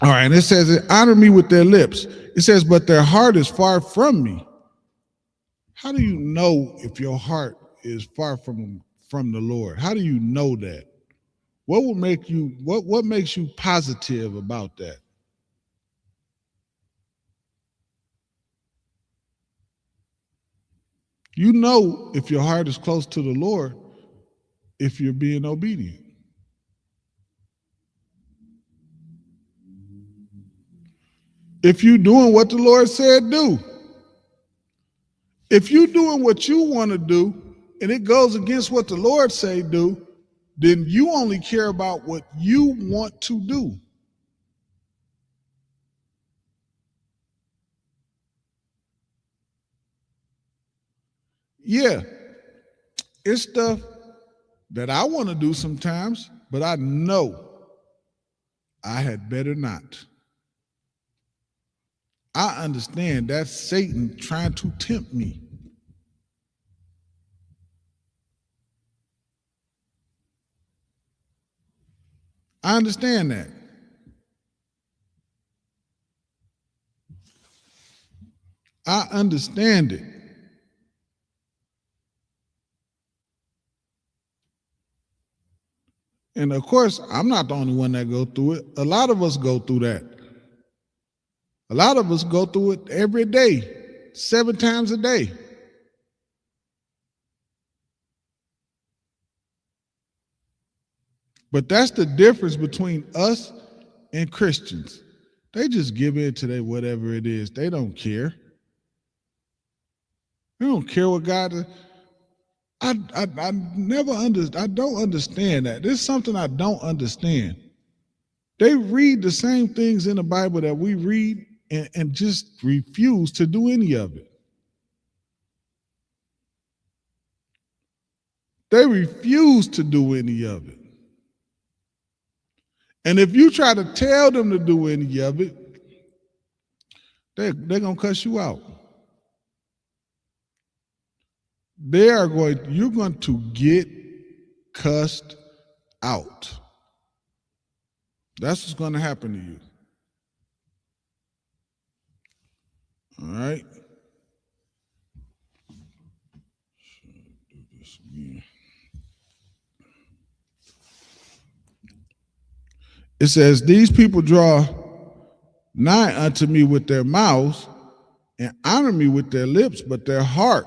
[SPEAKER 4] All right, and it says, honor me with their lips. It says, but their heart is far from me. How do you know if your heart is far from the Lord? How do you know that? What will make you, what makes you positive about that? You know if your heart is close to the Lord if you're being obedient. If you're doing what the Lord said do. If you're doing what you want to do and it goes against what the Lord say do, then you only care about what you want to do. Yeah, it's stuff that I want to do sometimes, but I know I had better not. I understand that's Satan trying to tempt me. I understand that. I understand it. And of course, I'm not the only one that go through it. A lot of us go through that. A lot of us go through it every day, 7 times a day. But that's the difference between us and Christians. They just give in to whatever it is. They don't care. They don't care what God is. I never I don't understand that. This is something I don't understand. They read the same things in the Bible that we read and just refuse to do any of it. They refuse to do any of it. And if you try to tell them to do any of it, they're going to cuss you out. You're going to get cussed out. That's what's going to happen to you. All right. Do this again. It says, these people draw nigh unto me with their mouths and honor me with their lips, but their heart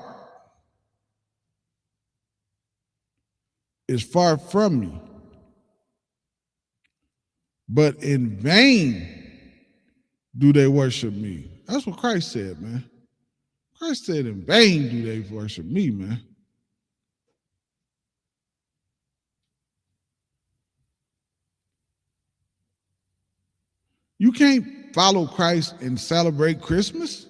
[SPEAKER 4] is far from me. But in vain do they worship me. That's what Christ said, man. Christ said, in vain do they worship me, man. You can't follow Christ and celebrate Christmas.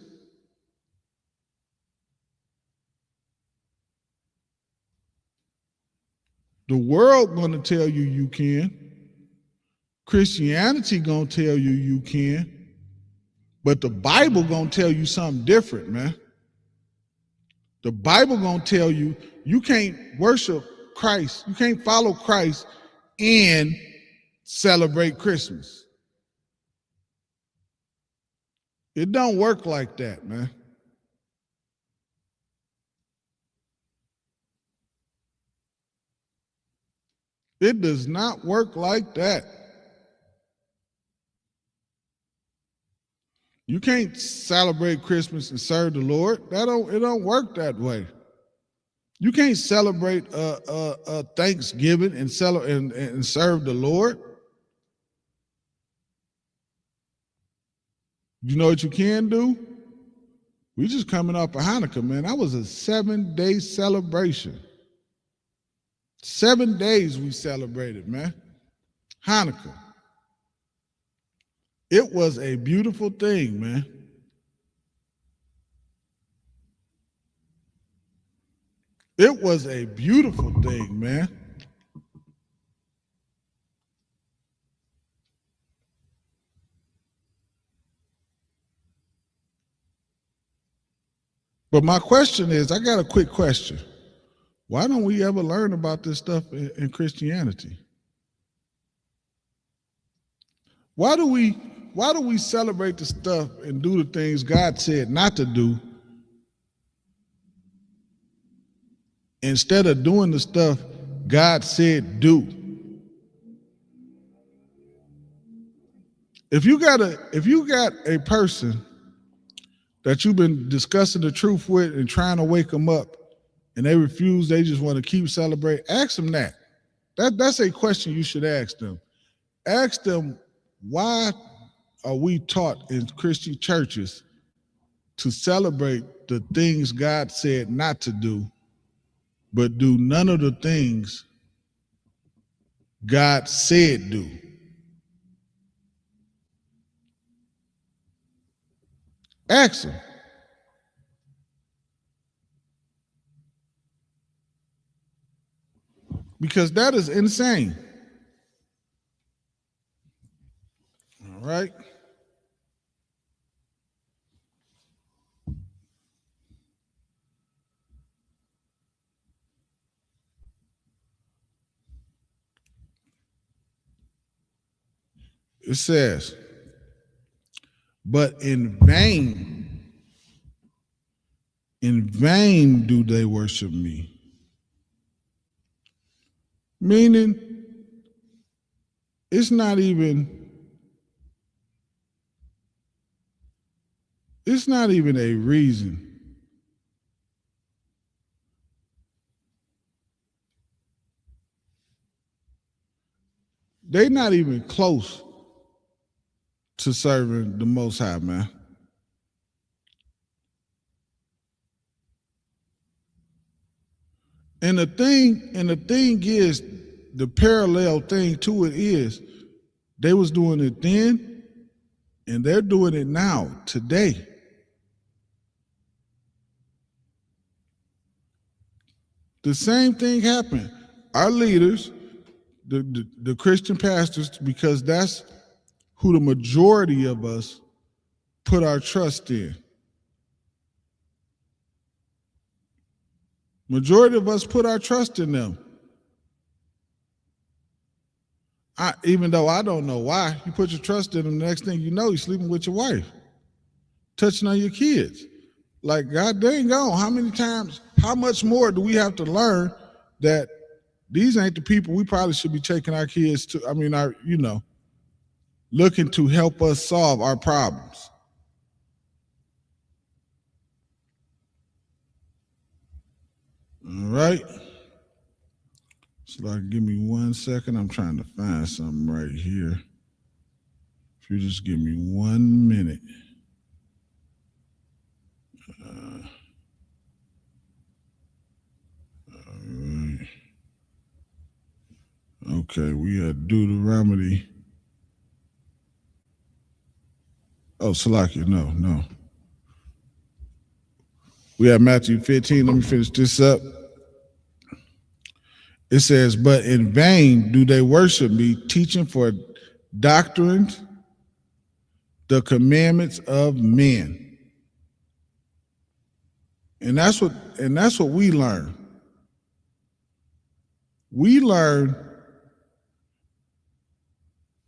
[SPEAKER 4] The world going to tell you you can. Christianity going to tell you you can. But the Bible going to tell you something different, man. The Bible going to tell you you can't worship Christ. You can't follow Christ and celebrate Christmas. It don't work like that, man. It does not work like that. You can't celebrate Christmas and serve the Lord. It don't work that way. You can't celebrate Thanksgiving and serve the Lord. You know what you can do? We just coming off of Hanukkah, man. That was a 7-day celebration. 7 days we celebrated, man. Hanukkah. It was a beautiful thing, man. It was a beautiful thing, man. But my question is, I got a quick question. Why don't we ever learn about this stuff in Christianity? Why do we celebrate the stuff and do the things God said not to do instead of doing the stuff God said do? If you got a person that you've been discussing the truth with and trying to wake them up, and they refuse, they just want to keep celebrating, ask them that. That's a question you should ask them. Ask them, why are we taught in Christian churches to celebrate the things God said not to do, but do none of the things God said do? Ask them. Because that is insane. All right. It says, but in vain do they worship me. Meaning, it's not even a reason they not even close to serving the Most High, man. And the thing is, the parallel thing to it is, they was doing it then, and they're doing it now, today. The same thing happened. Our leaders, the Christian pastors, because that's who the majority of us put our trust in. Majority of us put our trust in them. Even though I don't know why, you put your trust in them, the next thing you know, you're sleeping with your wife, touching on your kids. Like, God dang on, how many times, how much more do we have to learn that these ain't the people we probably should be taking our kids to, looking to help us solve our problems. All right. So give me 1 second. I'm trying to find something right here. If you just give me 1 minute. All right. Okay, we had Deuteronomy. Oh, Salakia, no. We have Matthew 15. Let me finish this up. It says, but in vain do they worship me, teaching for doctrines the commandments of men. And that's what we learn. We learn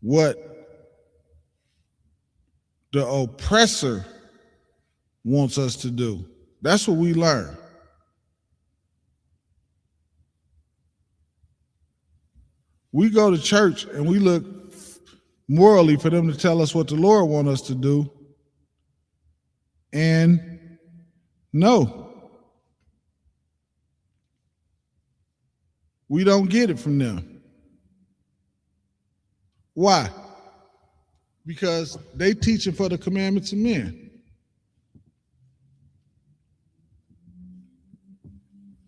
[SPEAKER 4] what the oppressor wants us to do. That's what we learn. We go to church and we look morally for them to tell us what the Lord wants us to do. And no, we don't get it from them. Why? Because they teaching for the commandments of men.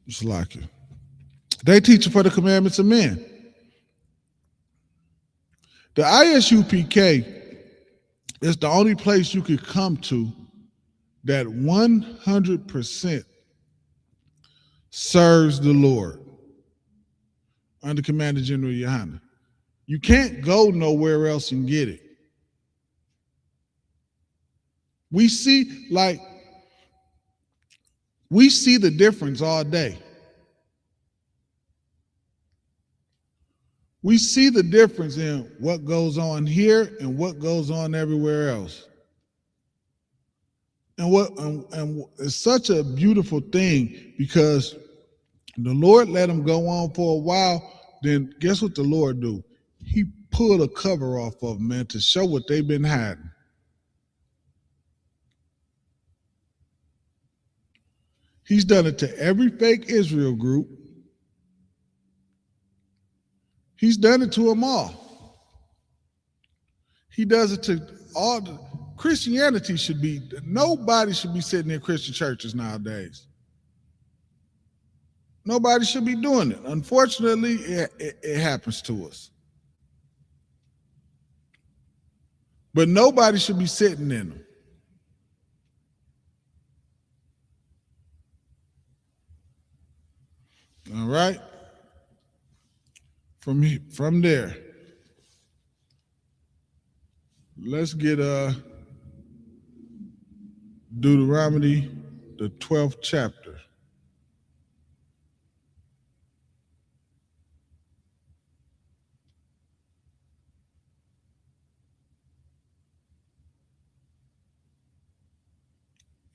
[SPEAKER 4] It's like it. They teaching for the commandments of men. The ISUPK is the only place you could come to that 100% serves the Lord under Commander General Yohana. You can't go nowhere else and get it. We see the difference all day. We see the difference in what goes on here and what goes on everywhere else. And it's such a beautiful thing because the Lord let them go on for a while. Then guess what the Lord do? He pulled a cover off of them, man, to show what they've been hiding. He's done it to every fake Israel group. He's done it to them all. He does it to all. Christianity nobody should be sitting in Christian churches nowadays. Nobody should be doing it. Unfortunately, it happens to us. But nobody should be sitting in them. All right? From there, let's get Deuteronomy, the 12th chapter.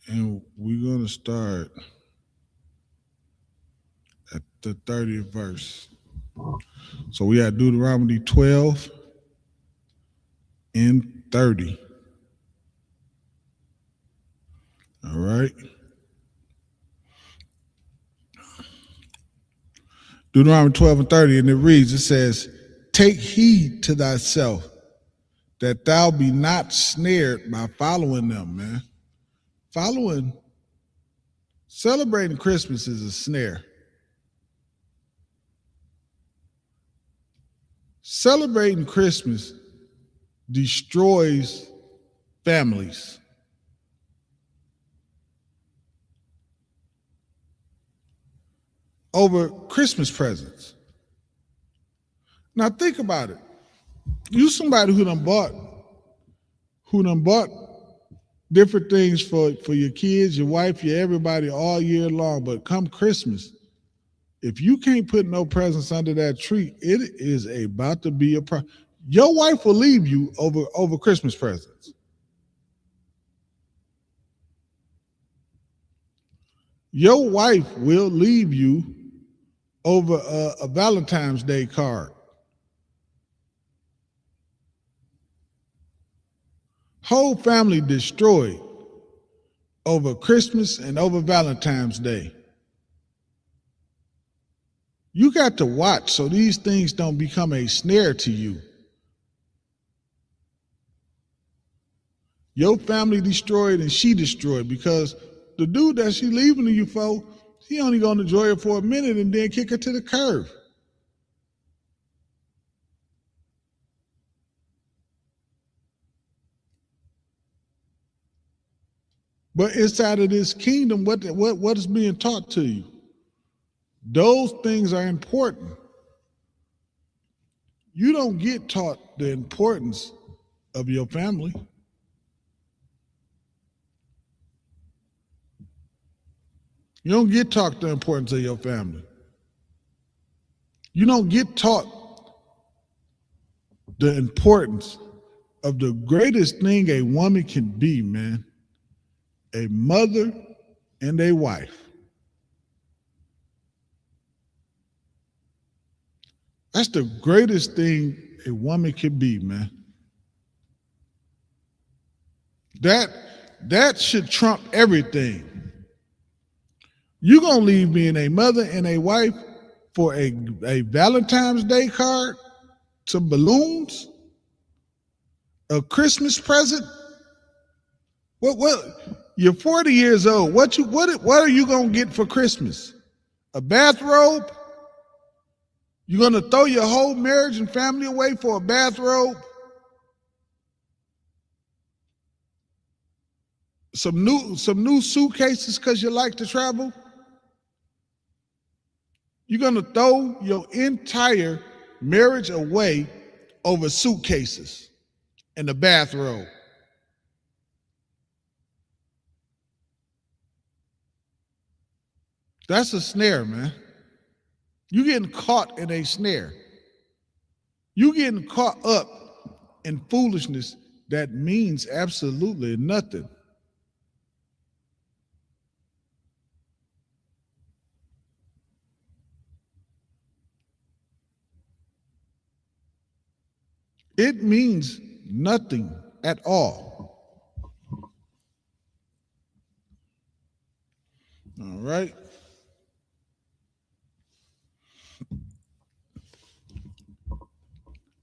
[SPEAKER 4] And we're going to start at the 30th verse. So we had Deuteronomy 12 and 30. All right. Deuteronomy 12 and 30, and it reads, it says, take heed to thyself, that thou be not snared by following them, man. Celebrating Christmas is a snare. Celebrating Christmas destroys families. Over Christmas presents. Now think about it. You somebody who done bought different things for your kids, your wife, your everybody all year long, but come Christmas, if you can't put no presents under that tree, it is about to be a problem. Your wife will leave you over Christmas presents. Your wife will leave you over a Valentine's Day card. Whole family destroyed over Christmas and over Valentine's Day. You got to watch so these things don't become a snare to you. Your family destroyed and she destroyed because the dude that she leaving to you for, he only gonna enjoy it for a minute and then kick her to the curb. But inside of this kingdom, what is being taught to you? Those things are important. You don't get taught the importance of your family. You don't get taught the importance of your family. You don't get taught the importance of the greatest thing a woman can be, man. A mother and a wife. That's the greatest thing a woman can be, man. That should trump everything. You gonna leave being a mother and a wife for a Valentine's Day card, some balloons, a Christmas present? What? You're 40 years old. What are you gonna get for Christmas? A bathrobe? You're gonna throw your whole marriage and family away for a bathrobe? Some new suitcases because you like to travel? You're gonna throw your entire marriage away over suitcases and a bathrobe. That's a snare, man. You're getting caught in a snare. You're getting caught up in foolishness that means absolutely nothing. It means nothing at all. All right.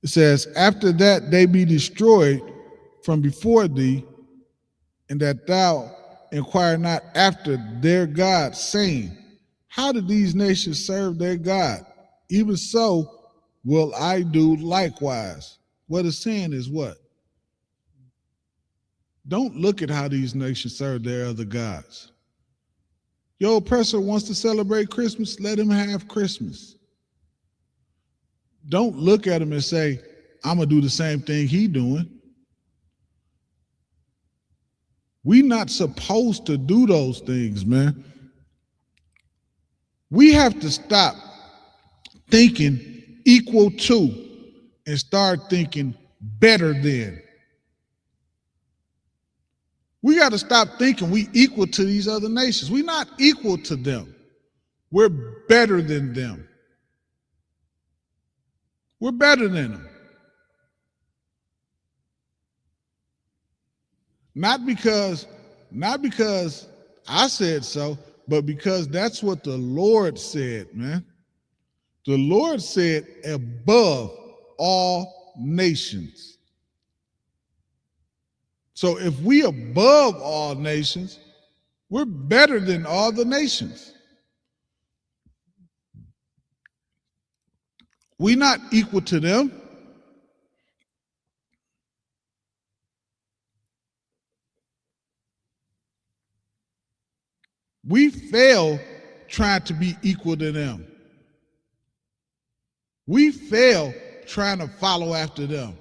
[SPEAKER 4] It says, after that they be destroyed from before thee, and that thou inquire not after their God, saying, how do these nations serve their God? Even so will I do likewise. What it's saying is what? Don't look at how these nations serve their other gods. Your oppressor wants to celebrate Christmas, let him have Christmas. Don't look at him and say, I'm going to do the same thing he doing. We not supposed to do those things, man. We have to stop thinking equal to and start thinking better than. We got to stop thinking we equal to these other nations. We're not equal to them. We're better than them. We're better than them. Not because I said so, but because that's what the Lord said, man. The Lord said above all nations. So if we above all nations, we're better than all the nations. We're not equal to them. We fail trying to be equal to them. We fail trying to follow after them.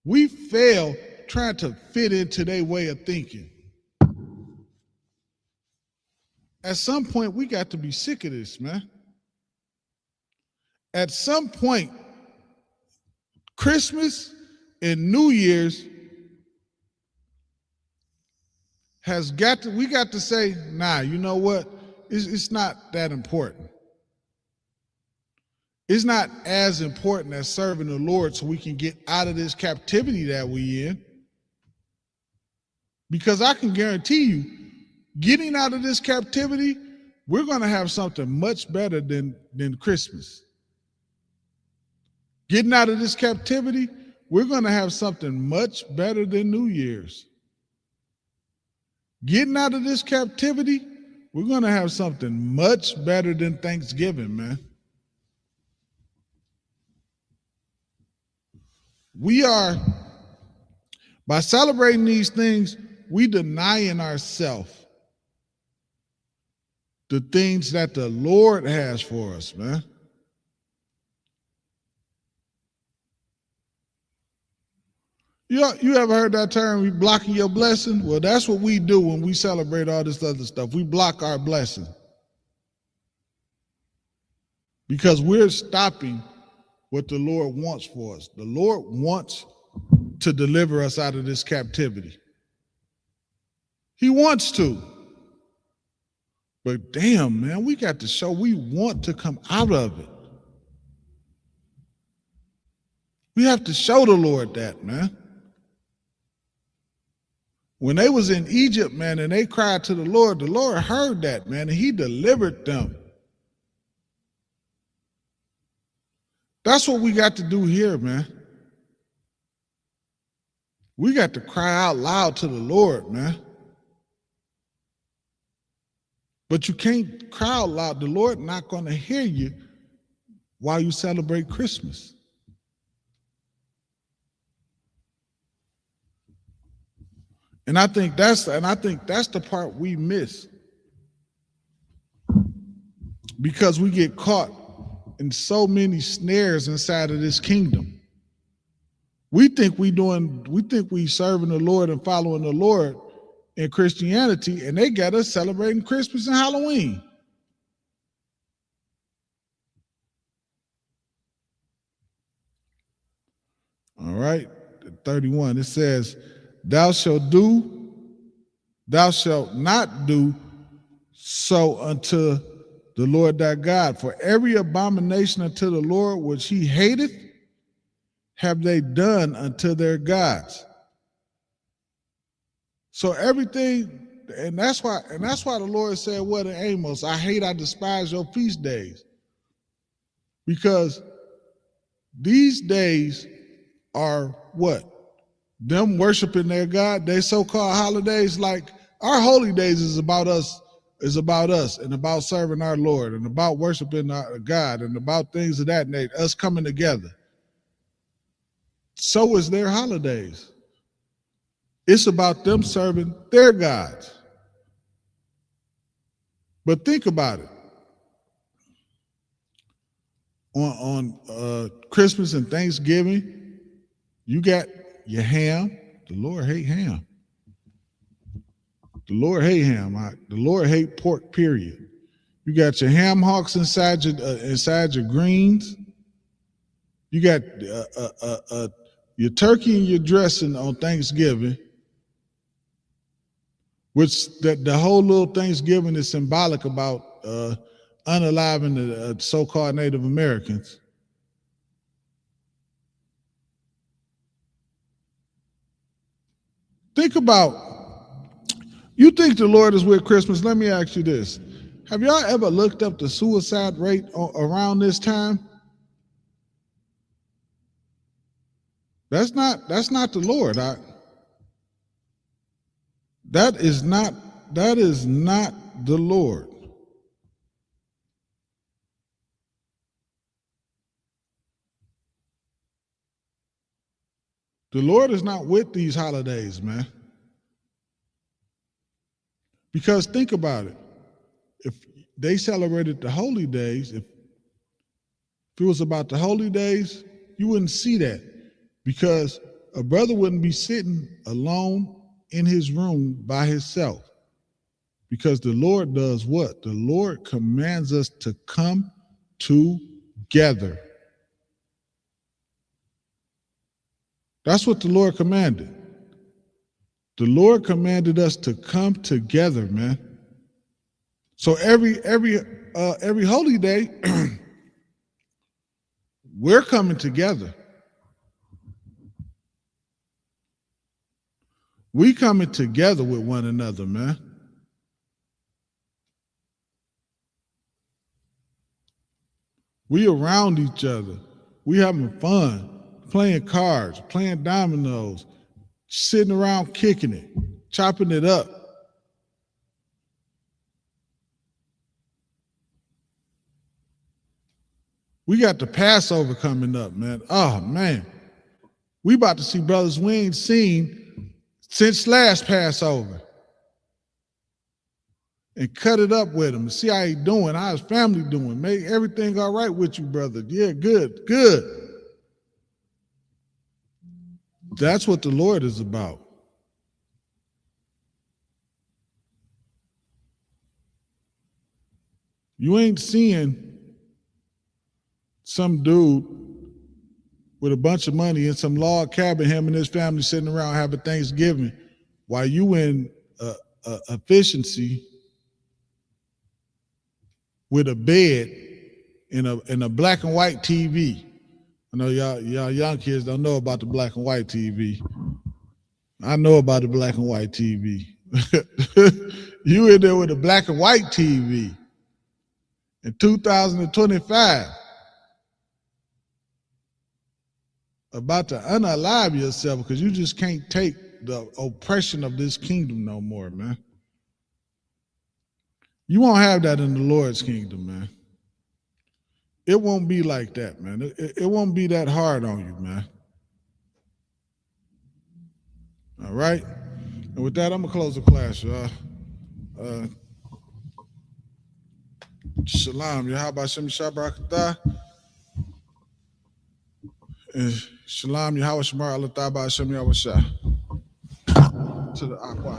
[SPEAKER 4] We fail trying to fit into their way of thinking. At some point, we got to be sick of this, man. At some point, Christmas and New Year's we got to say, nah, you know what? It's not that important. It's not as important as serving the Lord so we can get out of this captivity that we in. Because I can guarantee you, getting out of this captivity, we're going to have something much better than Christmas. Getting out of this captivity, we're going to have something much better than New Year's. Getting out of this captivity, we're going to have something much better than Thanksgiving, man. By celebrating these things, we denying ourselves the things that the Lord has for us, man. You ever heard that term, we blocking your blessing? Well, that's what we do when we celebrate all this other stuff. We block our blessing. Because we're stopping what the Lord wants for us. The Lord wants to deliver us out of this captivity. He wants to. But damn, man, we got to show we want to come out of it. We have to show the Lord that, man. When they was in Egypt, man, and they cried to the Lord heard that, man, and he delivered them. That's what we got to do here, man. We got to cry out loud to the Lord, man. But you can't cry out loud. The Lord not going to hear you while you celebrate Christmas. And I think that's the part we miss. Because we get caught in so many snares inside of this kingdom. We think we serving the Lord and following the Lord in Christianity, and they got us celebrating Christmas and Halloween. All right, 31, it says, Thou shalt not do so unto the Lord thy God, for every abomination unto the Lord which he hateth have they done unto their gods. So everything, and that's why the Lord said what in Amos, I despise your feast days. Because these days are what? Them worshiping their God, they so-called holidays, like our holy days is about us and about serving our Lord and about worshiping our God and about things of that nature, us coming together. So is their holidays. It's about them serving their gods. But think about it. On Christmas and Thanksgiving, you got your ham. The Lord hate ham. The Lord hate ham. The Lord hate pork, period. You got your ham hocks inside your greens. You got your turkey and your dressing on Thanksgiving, which the whole little Thanksgiving is symbolic about unaliving the so-called Native Americans. Think about, you think the Lord is with Christmas? Let me ask you this. Have y'all ever looked up the suicide rate around this time? That's not the Lord. That is not the Lord. The Lord is not with these holidays, man. Because think about it. If they celebrated the holy days, if it was about the holy days, you wouldn't see that. Because a brother wouldn't be sitting alone in his room by himself. Because the Lord does what? The Lord commands us to come together. That's what the Lord commanded. The Lord commanded us to come together, man. So every holy day, we're coming together. We coming together with one another, man. We around each other. We having fun, playing cards, playing dominoes, sitting around kicking it, chopping it up. We got the Passover coming up, man. Oh, man. We about to see brothers we ain't seen since last Passover. And cut it up with him and see how he doing, how his family doing. Make everything all right with you, brother. Yeah, good. That's what the Lord is about. You ain't seeing some dude with a bunch of money in some log cabin, him and his family sitting around having Thanksgiving while you in efficiency with a bed in a black and white TV. I know y'all young kids don't know about the black and white TV. I know about the black and white TV. You in there with a black and white TV in 2025. About to unalive yourself because you just can't take the oppression of this kingdom no more, man. You won't have that in the Lord's kingdom, man. It won't be like that, man. It won't be that hard on you, man. All right? And with that, I'm going to close the class, y'all. Shalom. Yahweh Shem Shabrakatah. And Shalom. Yahweh Shemar Allah Taba Shem Yahweh Shah. To the Aqua.